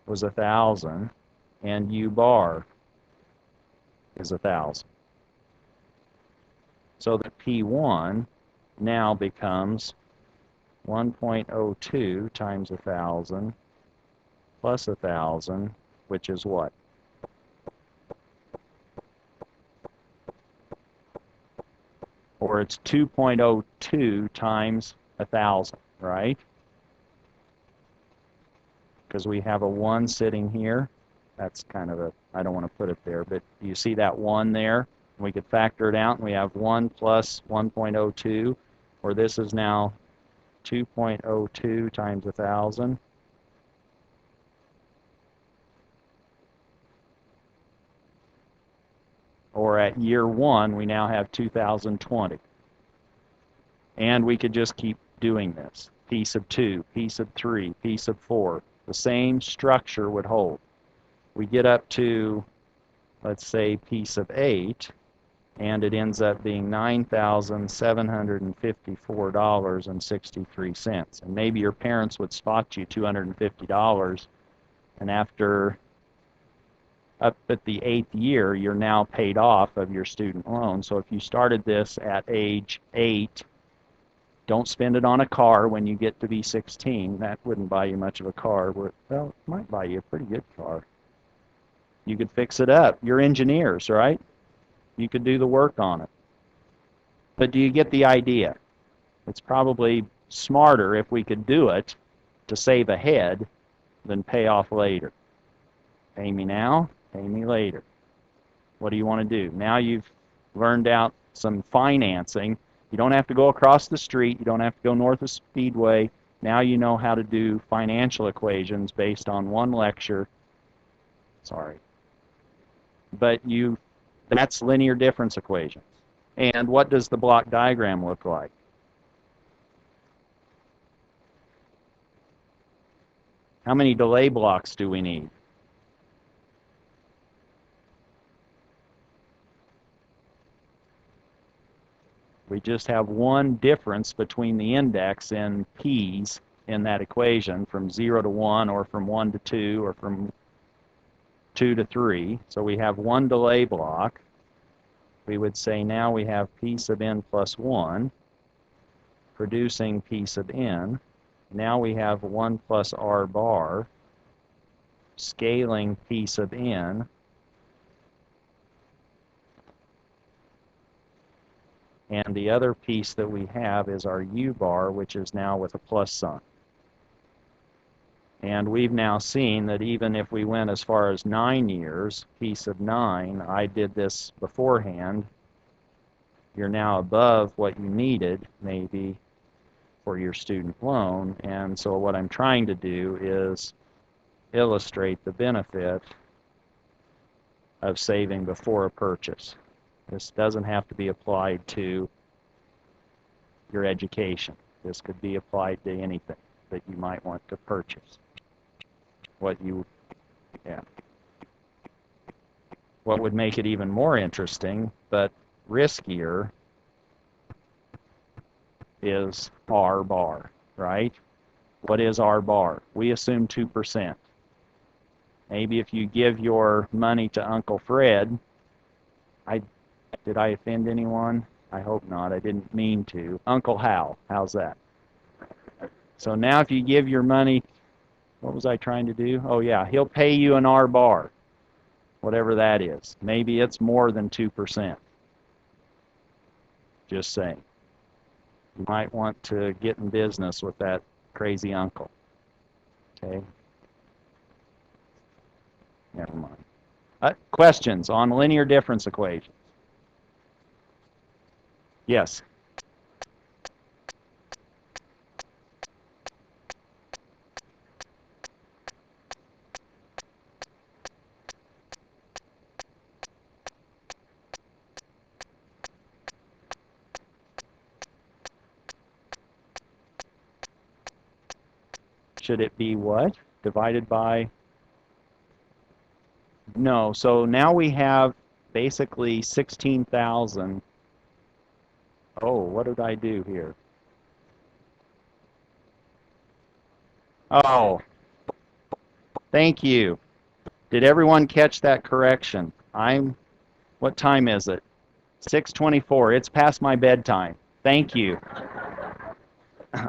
was 1,000, and U bar is 1,000. So that P1 now becomes 1.02 times 1,000 plus 1,000, which is what? Or it's 2.02 times 1,000, right? Because we have a 1 sitting here. That's kind of a, I don't want to put it there, but you see that 1 there? We could factor it out, and we have 1 plus 1.02, or this is now 2.02 times 1,000. Or at year 1, we now have 2020. And we could just keep doing this. Piece of 2, piece of 3, piece of 4. The same structure would hold. We get up to, let's say, piece of 8, and it ends up being $9,754.63. And maybe your parents would spot you $250, and after up at the 8th year, you're now paid off of your student loan. So if you started this at age 8, don't spend it on a car when you get to be 16. That wouldn't buy you much of a car. Well, it might buy you a pretty good car. You could fix it up. You're engineers, right? You could do the work on it. But do you get the idea? It's probably smarter if we could do it to save ahead than pay off later. Pay me now, pay me later. What do you want to do? Now you've learned out some financing. You don't have to go across the street. You don't have to go north of Speedway. Now you know how to do financial equations based on one lecture. Sorry. But that's linear difference equations. And what does the block diagram look like? How many delay blocks do we need? We just have one difference between the index in p's in that equation, from 0 to 1, or from 1 to 2, or from 2 to 3. So we have one delay block. We would say now we have p sub n plus 1 producing p sub n. Now we have 1 plus r bar scaling p sub n. And the other piece that we have is our u bar, which is now with a plus sign. And we've now seen that even if we went as far as 9 years, p sub 9, I did this beforehand, you're now above what you needed, maybe, for your student loan. And so what I'm trying to do is illustrate the benefit of saving before a purchase. This doesn't have to be applied to your education. This could be applied to anything that you might want to purchase. What would make it even more interesting, but riskier, is R bar, right? What is R bar? We assume 2%. Maybe if you give your money to Uncle Fred, did I offend anyone? I hope not. I didn't mean to. Uncle Hal, how's that? So now if you give your money, what was I trying to do? Oh yeah, he'll pay you an R bar, whatever that is. Maybe it's more than 2%. Just saying. You might want to get in business with that crazy uncle. Okay? Never mind. Questions on linear difference equations? Yes. Should it be what? Divided by? No. So now we have basically 16,000. Oh, what did I do here? Oh, thank you. Did everyone catch that correction? What time is it? 6:24. It's past my bedtime. Thank you.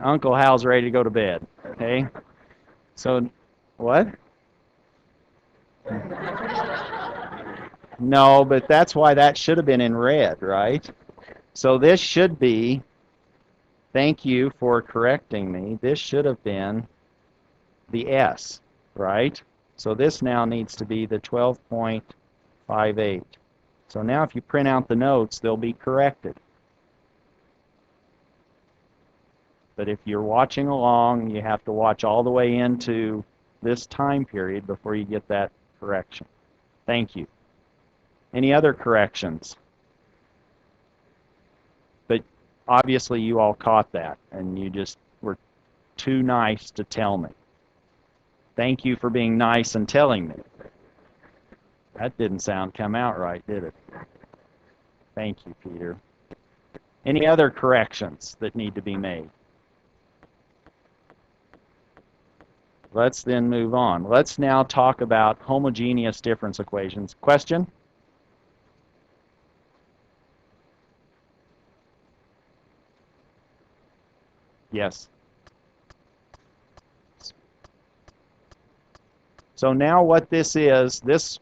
Uncle Hal's ready to go to bed. Okay? So, what? No, but that's why that should have been in red, right? So this should be, thank you for correcting me, this should have been the S, right? So this now needs to be the 12.58. So now if you print out the notes, they'll be corrected. But if you're watching along, you have to watch all the way into this time period before you get that correction. Thank you. Any other corrections? But obviously you all caught that, and you just were too nice to tell me. Thank you for being nice and telling me. That didn't come out right, did it? Thank you, Peter. Any other corrections that need to be made? Let's then move on. Let's now talk about homogeneous difference equations. Question? Yes. So now what this is, this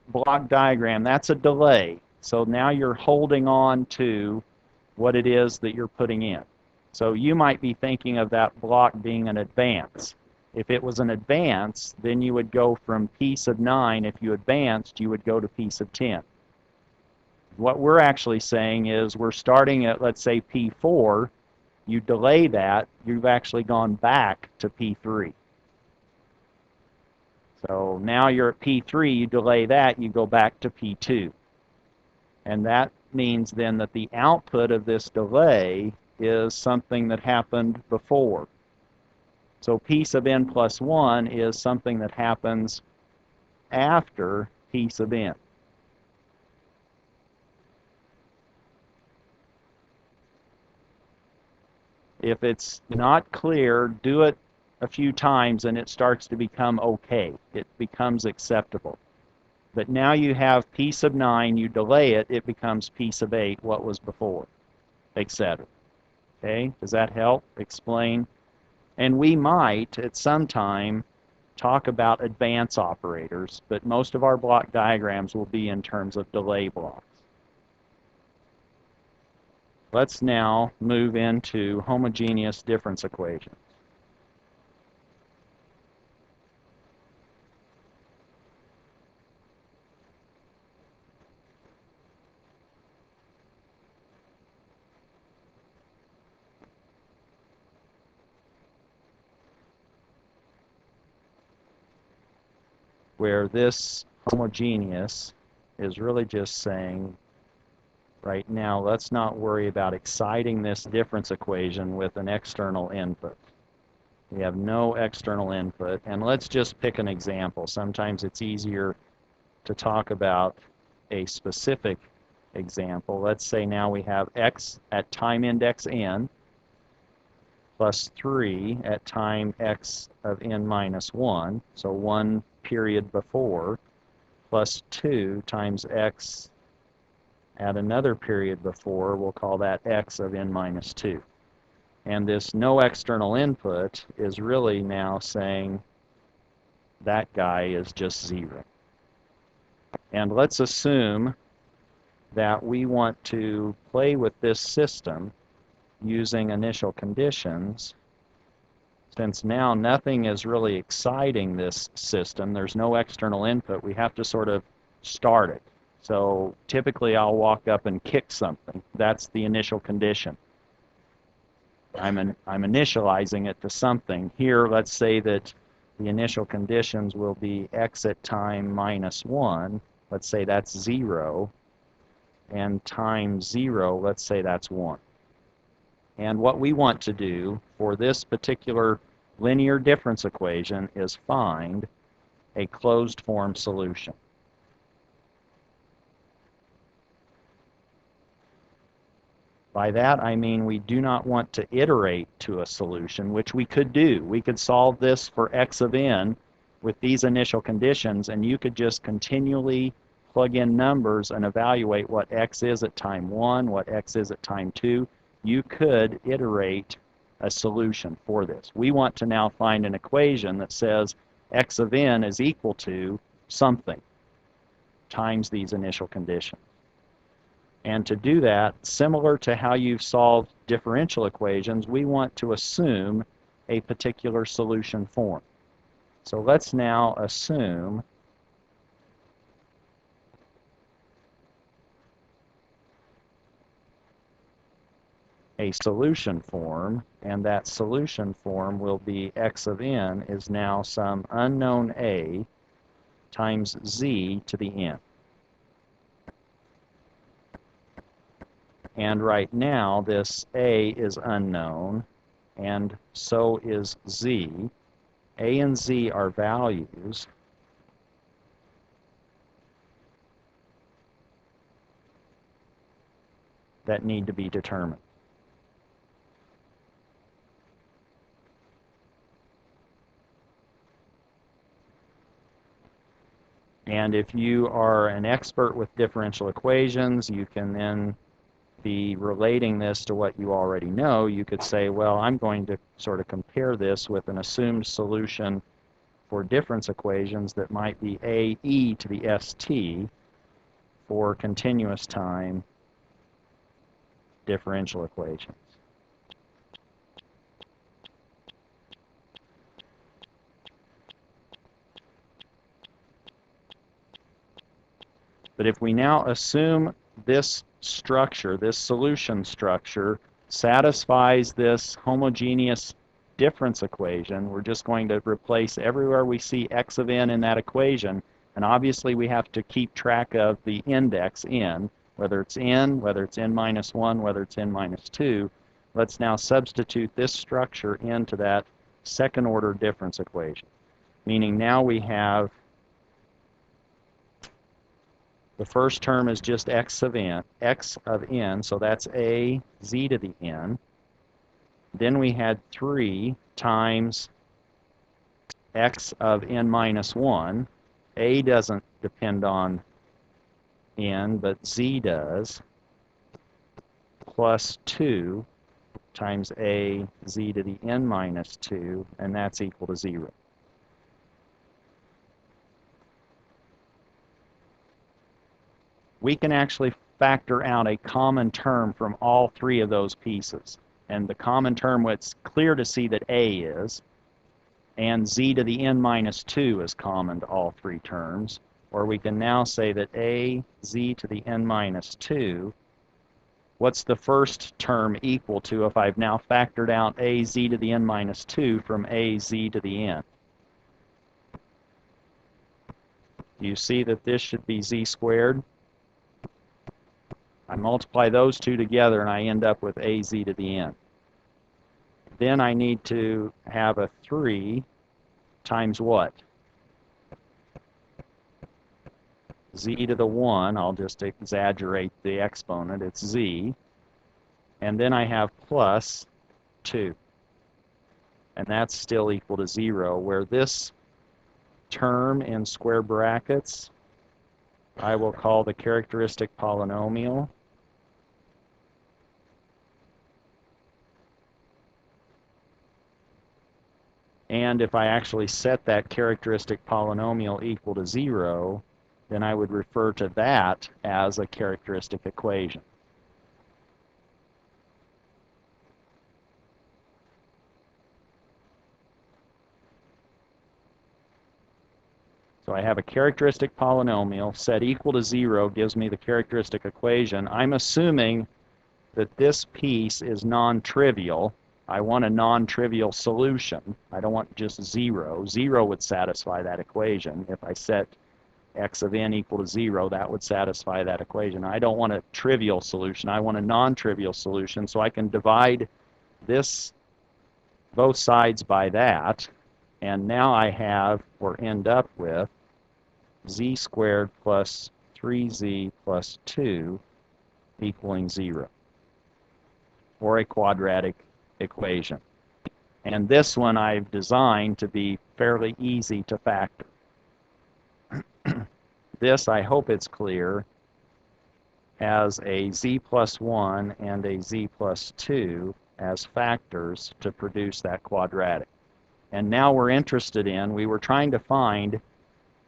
block diagram, that's a delay. So now you're holding on to what it is that you're putting in. So you might be thinking of that block being an advance. If it was an advance, then you would go from p sub 9. If you advanced, you would go to p sub 10. What we're actually saying is we're starting at, let's say, p4. You delay that, you've actually gone back to p3. So now you're at P3, you delay that, you go back to P2. And that means then that the output of this delay is something that happened before. So P sub n plus 1 is something that happens after P sub n. If it's not clear, do it a few times and it starts to become okay. It becomes acceptable. But now you have P sub 9, you delay it, it becomes P sub 8, what was before, etc. Okay, does that help explain? And we might, at some time, talk about advance operators, but most of our block diagrams will be in terms of delay blocks. Let's now move into homogeneous difference equations. Where this homogeneous is really just saying, right now, let's not worry about exciting this difference equation with an external input. We have no external input, and let's just pick an example. Sometimes it's easier to talk about a specific example. Let's say now we have x at time index n plus 3 at time x of n minus 1, so one period before, plus 2 times x at another period before, we'll call that x of n minus 2. And this no external input is really now saying that guy is just 0. And let's assume that we want to play with this system using initial conditions. Since now nothing is really exciting this system, there's no external input, we have to sort of start it. So typically I'll walk up and kick something. That's the initial condition. I'm initializing it to something. Here, let's say that the initial conditions will be x at time minus 1. Let's say that's 0. And time 0, let's say that's 1. And what we want to do for this particular linear difference equation is find a closed form solution. By that I mean we do not want to iterate to a solution, which we could do. We could solve this for x of n with these initial conditions, and you could just continually plug in numbers and evaluate what x is at time 1, what x is at time 2. You could iterate a solution for this. We want to now find an equation that says x of n is equal to something times these initial conditions. And to do that, similar to how you've solved differential equations, we want to assume a particular solution form. So let's now assume a solution form, and that solution form will be x of n is now some unknown a times z to the n. And right now, this a is unknown, and so is z. A and z are values that need to be determined. And if you are an expert with differential equations, you can then be relating this to what you already know. You could say, well, I'm going to sort of compare this with an assumed solution for difference equations that might be ae to the st for continuous time differential equations. But if we now assume this structure, this solution structure, satisfies this homogeneous difference equation, we're just going to replace everywhere we see x of n in that equation, and obviously we have to keep track of the index n, whether it's n, whether it's n minus 1, whether it's n minus 2. Let's now substitute this structure into that second order difference equation, meaning now we have the first term is just x of n, so that's a z to the n. Then we had 3 times x of n minus 1. A doesn't depend on n, but z does, plus 2 times a z to the n minus 2, and that's equal to 0. We can actually factor out a common term from all three of those pieces. And the common term, what's clear to see that a is, and z to the n minus 2 is common to all three terms. Or we can now say that a z to the n minus 2, what's the first term equal to if I've now factored out a z to the n minus 2 from a z to the n? Do you see that this should be z squared? I multiply those two together and I end up with az to the n. Then I need to have a 3 times what? Z to the 1, I'll just exaggerate the exponent, it's z. And then I have plus 2. And that's still equal to 0, where this term in square brackets I will call the characteristic polynomial. And if I actually set that characteristic polynomial equal to 0, then I would refer to that as a characteristic equation. So I have a characteristic polynomial set equal to 0 gives me the characteristic equation. I'm assuming that this piece is non-trivial. I want a non-trivial solution. I don't want just 0. 0 would satisfy that equation. If I set x of n equal to 0, that would satisfy that equation. I don't want a trivial solution. I want a non-trivial solution, so I can divide this, both sides by that, and now I have, or end up with, z squared plus 3z plus 2 equaling 0, or a quadratic equation. And this one I've designed to be fairly easy to factor. This, I hope it's clear, has a z plus 1 and a z plus 2 as factors to produce that quadratic. And now we're interested in, we were trying to find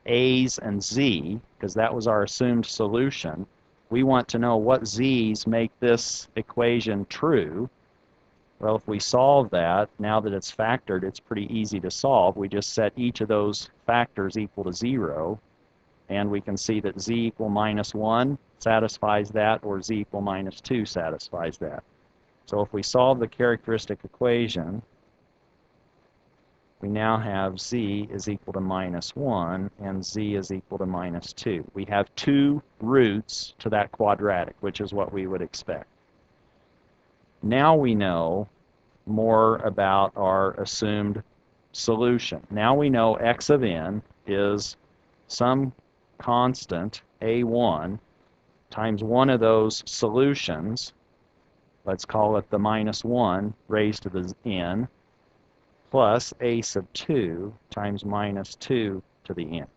a's and z, because that was our assumed solution. We want to know what z's make this equation true. Well, if we solve that, now that it's factored, it's pretty easy to solve. We just set each of those factors equal to 0, and we can see that z equal minus 1 satisfies that, or z equal minus 2 satisfies that. So if we solve the characteristic equation, we now have z is equal to minus 1 and z is equal to minus 2. We have two roots to that quadratic, which is what we would expect. Now we know more about our assumed solution. Now we know x of n is some constant a1 times one of those solutions, let's call it the minus 1 raised to the n, plus a sub 2 times minus 2 to the n.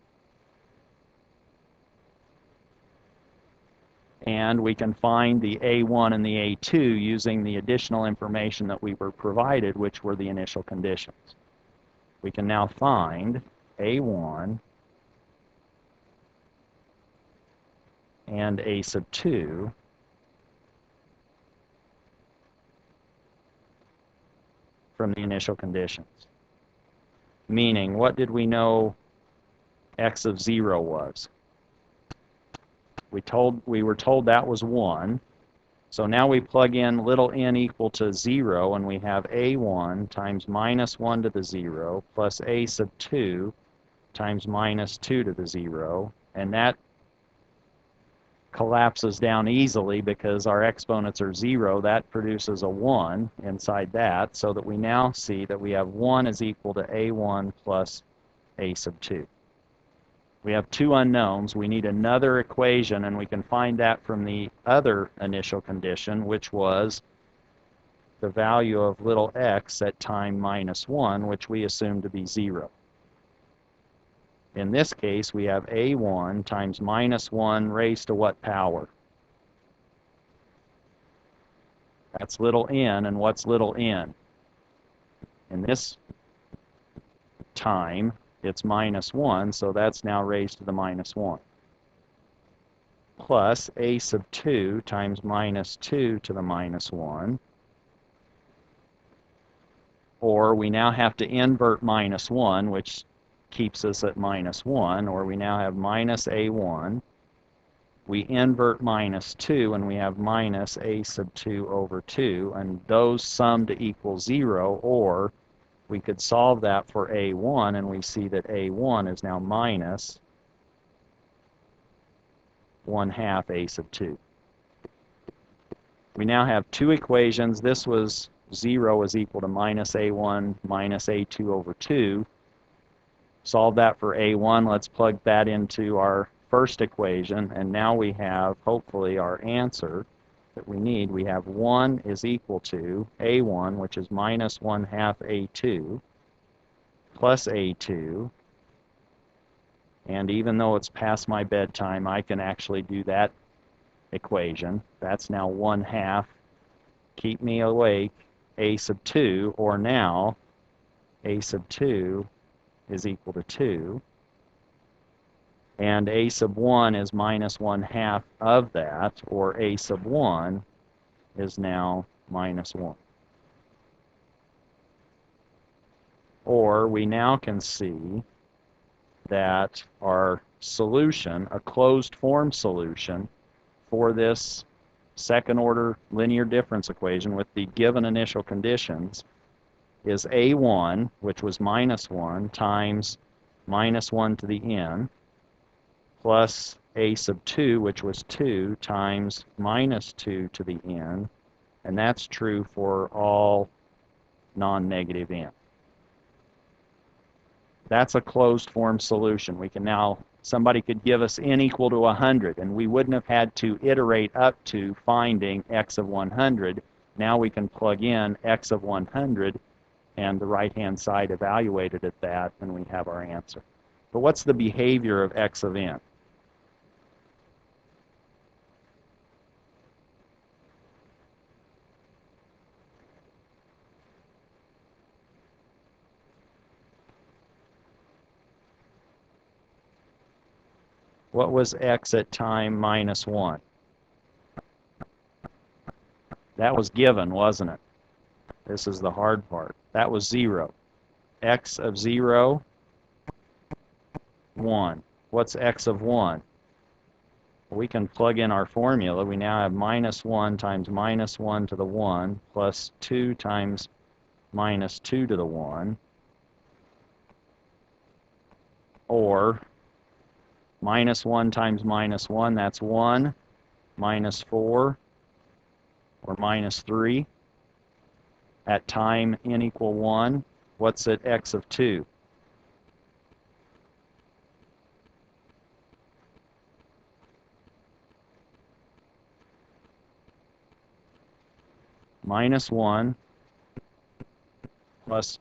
And we can find the a1 and the a2 using the additional information that we were provided, which were the initial conditions. We can now find a1 and a sub 2 from the initial conditions. Meaning, what did we know x of 0 was? We were told that was 1. So now we plug in little n equal to 0, and we have a1 times minus 1 to the 0 plus a sub 2 times minus 2 to the 0. And that collapses down easily because our exponents are 0. That produces a 1 inside that, so that we now see that we have 1 is equal to a1 plus a sub 2. We have two unknowns. We need another equation, and we can find that from the other initial condition, which was the value of little x at time minus 1, which we assume to be 0. In this case, we have a1 times minus 1 raised to what power? That's little n, and what's little n? In this time, it's minus 1, so that's now raised to the minus 1. Plus a sub 2 times minus 2 to the minus 1. Or we now have to invert minus 1, which keeps us at minus 1, or we now have minus a1. We invert minus 2, and we have minus a sub 2 over 2, and those sum to equal 0, or we could solve that for a1, and we see that a1 is now minus 1/2 a sub 2. We now have two equations. This was 0 is equal to minus a1 minus a2 over 2. Solve that for a1. Let's plug that into our first equation, and now we have, hopefully, our answer that we need. We have 1 is equal to a1, which is minus 1/2 a2, plus a2. And even though it's past my bedtime, I can actually do that equation. That's now 1/2, keep me awake, a sub 2, or now a sub 2 is equal to 2. And a sub 1 is minus 1/2 of that, or a sub 1 is now minus 1. Or we now can see that our solution, a closed form solution for this second order linear difference equation with the given initial conditions, is a1, which was minus 1, times minus 1 to the n, plus a sub 2, which was 2, times minus 2 to the n, and that's true for all non-negative n. That's a closed form solution. We can now, somebody could give us n equal to 100, and we wouldn't have had to iterate up to finding x of 100. Now we can plug in x of 100 and the right-hand side evaluated at that, and we have our answer. But what's the behavior of x of n? What was x at time minus 1? That was given, wasn't it? This is the hard part. That was 0. X of 0, 1. What's x of 1? We can plug in our formula. We now have minus 1 times minus 1 to the 1 plus 2 times minus 2 to the 1, or minus 1 times minus 1, that's 1, minus 4, or minus 3. At time n equal 1, what's at x of 2? Minus 1 plus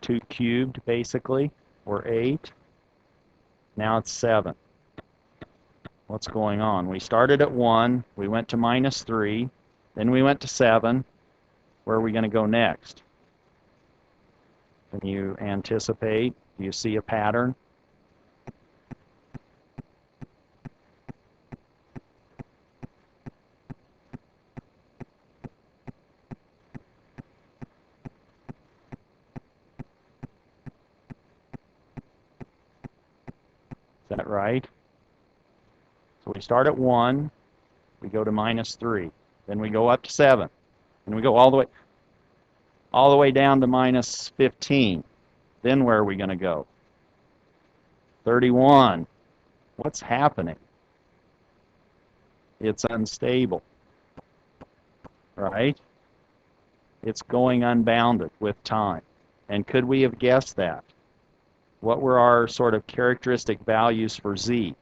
2 cubed, basically, or 8. Now it's 7. What's going on? We started at 1, we went to minus 3, then we went to 7. Where are we going to go next? Can you anticipate? Do you see a pattern? Is that right? So we start at 1, we go to minus 3, then we go up to 7, and we go all the way down to minus 15. Then where are we going to go? 31. What's happening? It's unstable, right? It's going unbounded with time. And could we have guessed that? What were our sort of characteristic values for z?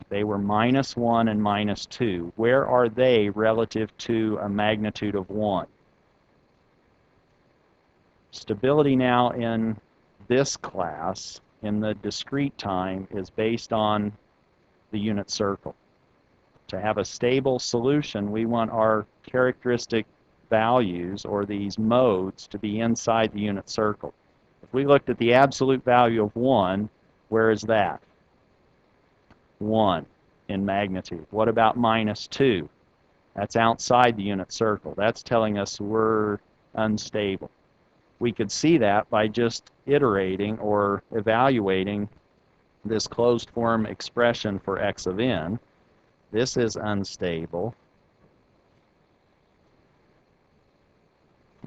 They were minus 1 and minus 2. Where are they relative to a magnitude of 1? Stability now in this class, in the discrete time, is based on the unit circle. To have a stable solution, we want our characteristic values, or these modes, to be inside the unit circle. If we looked at the absolute value of 1, where is that? 1 in magnitude. What about minus 2? That's outside the unit circle. That's telling us we're unstable. We could see that by just iterating or evaluating this closed form expression for x of n. This is unstable.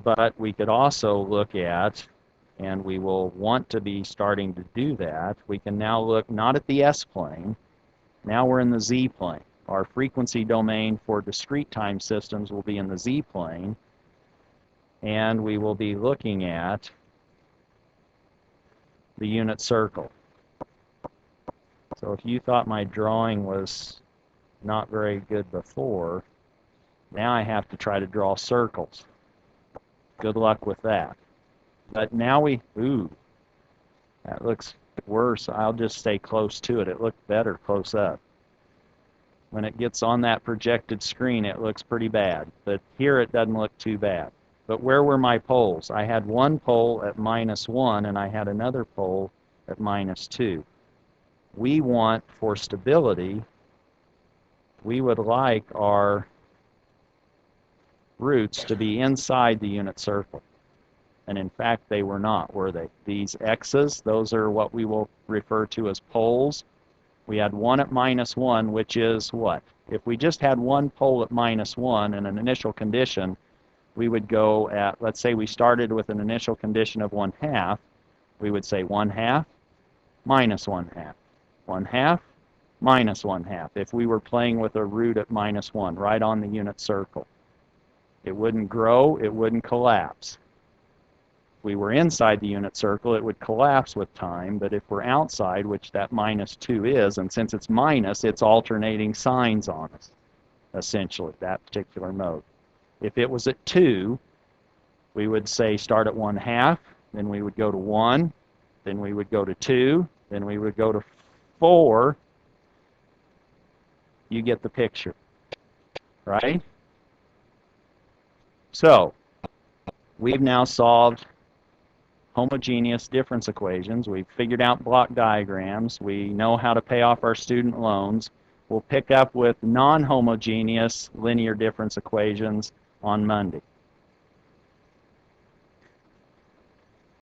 But we could also look at, and we will want to be starting to do that, we can now look not at the s-plane, now we're in the z-plane. Our frequency domain for discrete time systems will be in the z-plane, and we will be looking at the unit circle. So if you thought my drawing was not very good before, now I have to try to draw circles. Good luck with that. But now ooh, that looks worse. I'll just stay close to it. It looked better close up. When it gets on that projected screen, it looks pretty bad. But here it doesn't look too bad. But where were my poles? I had one pole at minus 1, and I had another pole at minus 2. We want, for stability, we would like our roots to be inside the unit circle. And in fact, they were not, were they? These x's, those are what we will refer to as poles. We had one at minus 1, which is what? If we just had one pole at minus 1 and an initial condition, we would go at, let's say we started with an initial condition of 1/2, we would say 1/2 minus 1/2, 1/2 minus 1/2. If we were playing with a root at minus 1, right on the unit circle. It wouldn't grow, it wouldn't collapse. If we were inside the unit circle, it would collapse with time, but if we're outside, which that minus 2 is, and since it's minus, it's alternating signs on us, essentially, that particular mode. If it was at 2, we would say start at 1/2, then we would go to 1, then we would go to 2, then we would go to 4. You get the picture, right? So, we've now solved homogeneous difference equations. We've figured out block diagrams. We know how to pay off our student loans. We'll pick up with non-homogeneous linear difference equations on Monday.